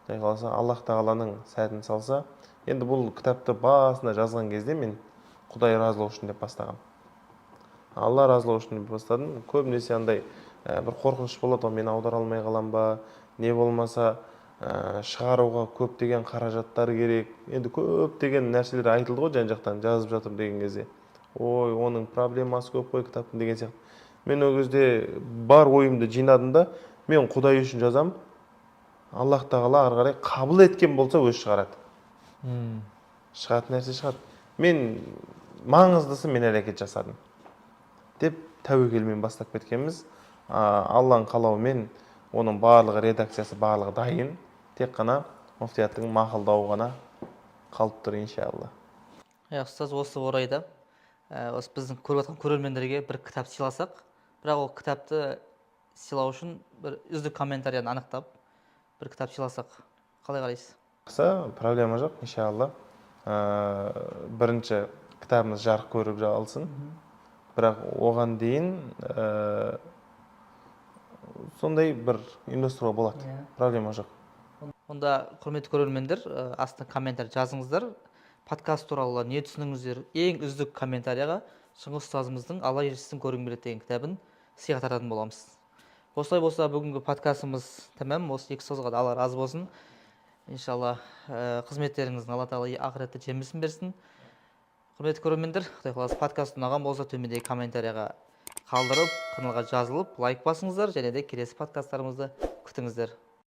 Аллах тағаланың сәтін салса, енді бұл кітапты басында жазған кезде мен Құдай разылығы үшін деп бастағам. Алла разылығы үшін деп бастадым. Көбінесе андай бір қорқыныш болады, мен аудара алмай қалам ба, не болмаса шығаруға көптеген қаражаттар керек. Енді көптеген нәрселер айтылды ғой, жан-жақтан жазып жатыр деген кезде. Ой, оның проблемасы көп қой кітаптың деген сияқты. Мен ол кезде бар ойымды жинадым да, мен Құдай үшін жазам. Аллах тағала ары қарай қабыл еткен болса өз шығарады. Шығатын нәрсе шығады. Мен маңыздысы мен әрекет жасадым деп тәуекелмен бастап кеткенбіз. Алланың қалауымен оның барлығы редакциясы барлығы дайын. Тек қана муфтияттың мақұлдауы ғана қалып тұр, иншалла. Ұстаз, осы орайда осы біздің көріп жатқан көрермендерге бір кітап сыйласақ, бірақ ол кітапты сыйлау үшін бір үздік комментарияны анықтап бір кітап сыйласақ, қалай қарайсыз? Проблема жоқ, иншалла. Бірінші кітабымыз жарық көріп алсын. Бірақ оған дейін сондай бір ұйымдастыруға болады. Проблема жоқ. Онда құрметті көрермендер, астына комментарий жазыңыздар. Подкаст туралы не түсініңіздер, ең үздік комментарияға шыңғыс ұстазымыздың алла елшісін көргім келеді деген кітабын сыйға тартатын боламыз. Осылай болса бүгінгі подкастымыз тәмам. Осы екі ұстазға да Алла разы болсын. Иншалла қызметтеріңіздің Алла тағала ақыретте жемісін берсін. Құрметті көрермендер, Құдай қаласа подкаст ұнаған болса төмендегі комментарияға қалдырып, каналға жазылып, лайк басыңыздар және де келесі подкасттарымызды күтіңіздер.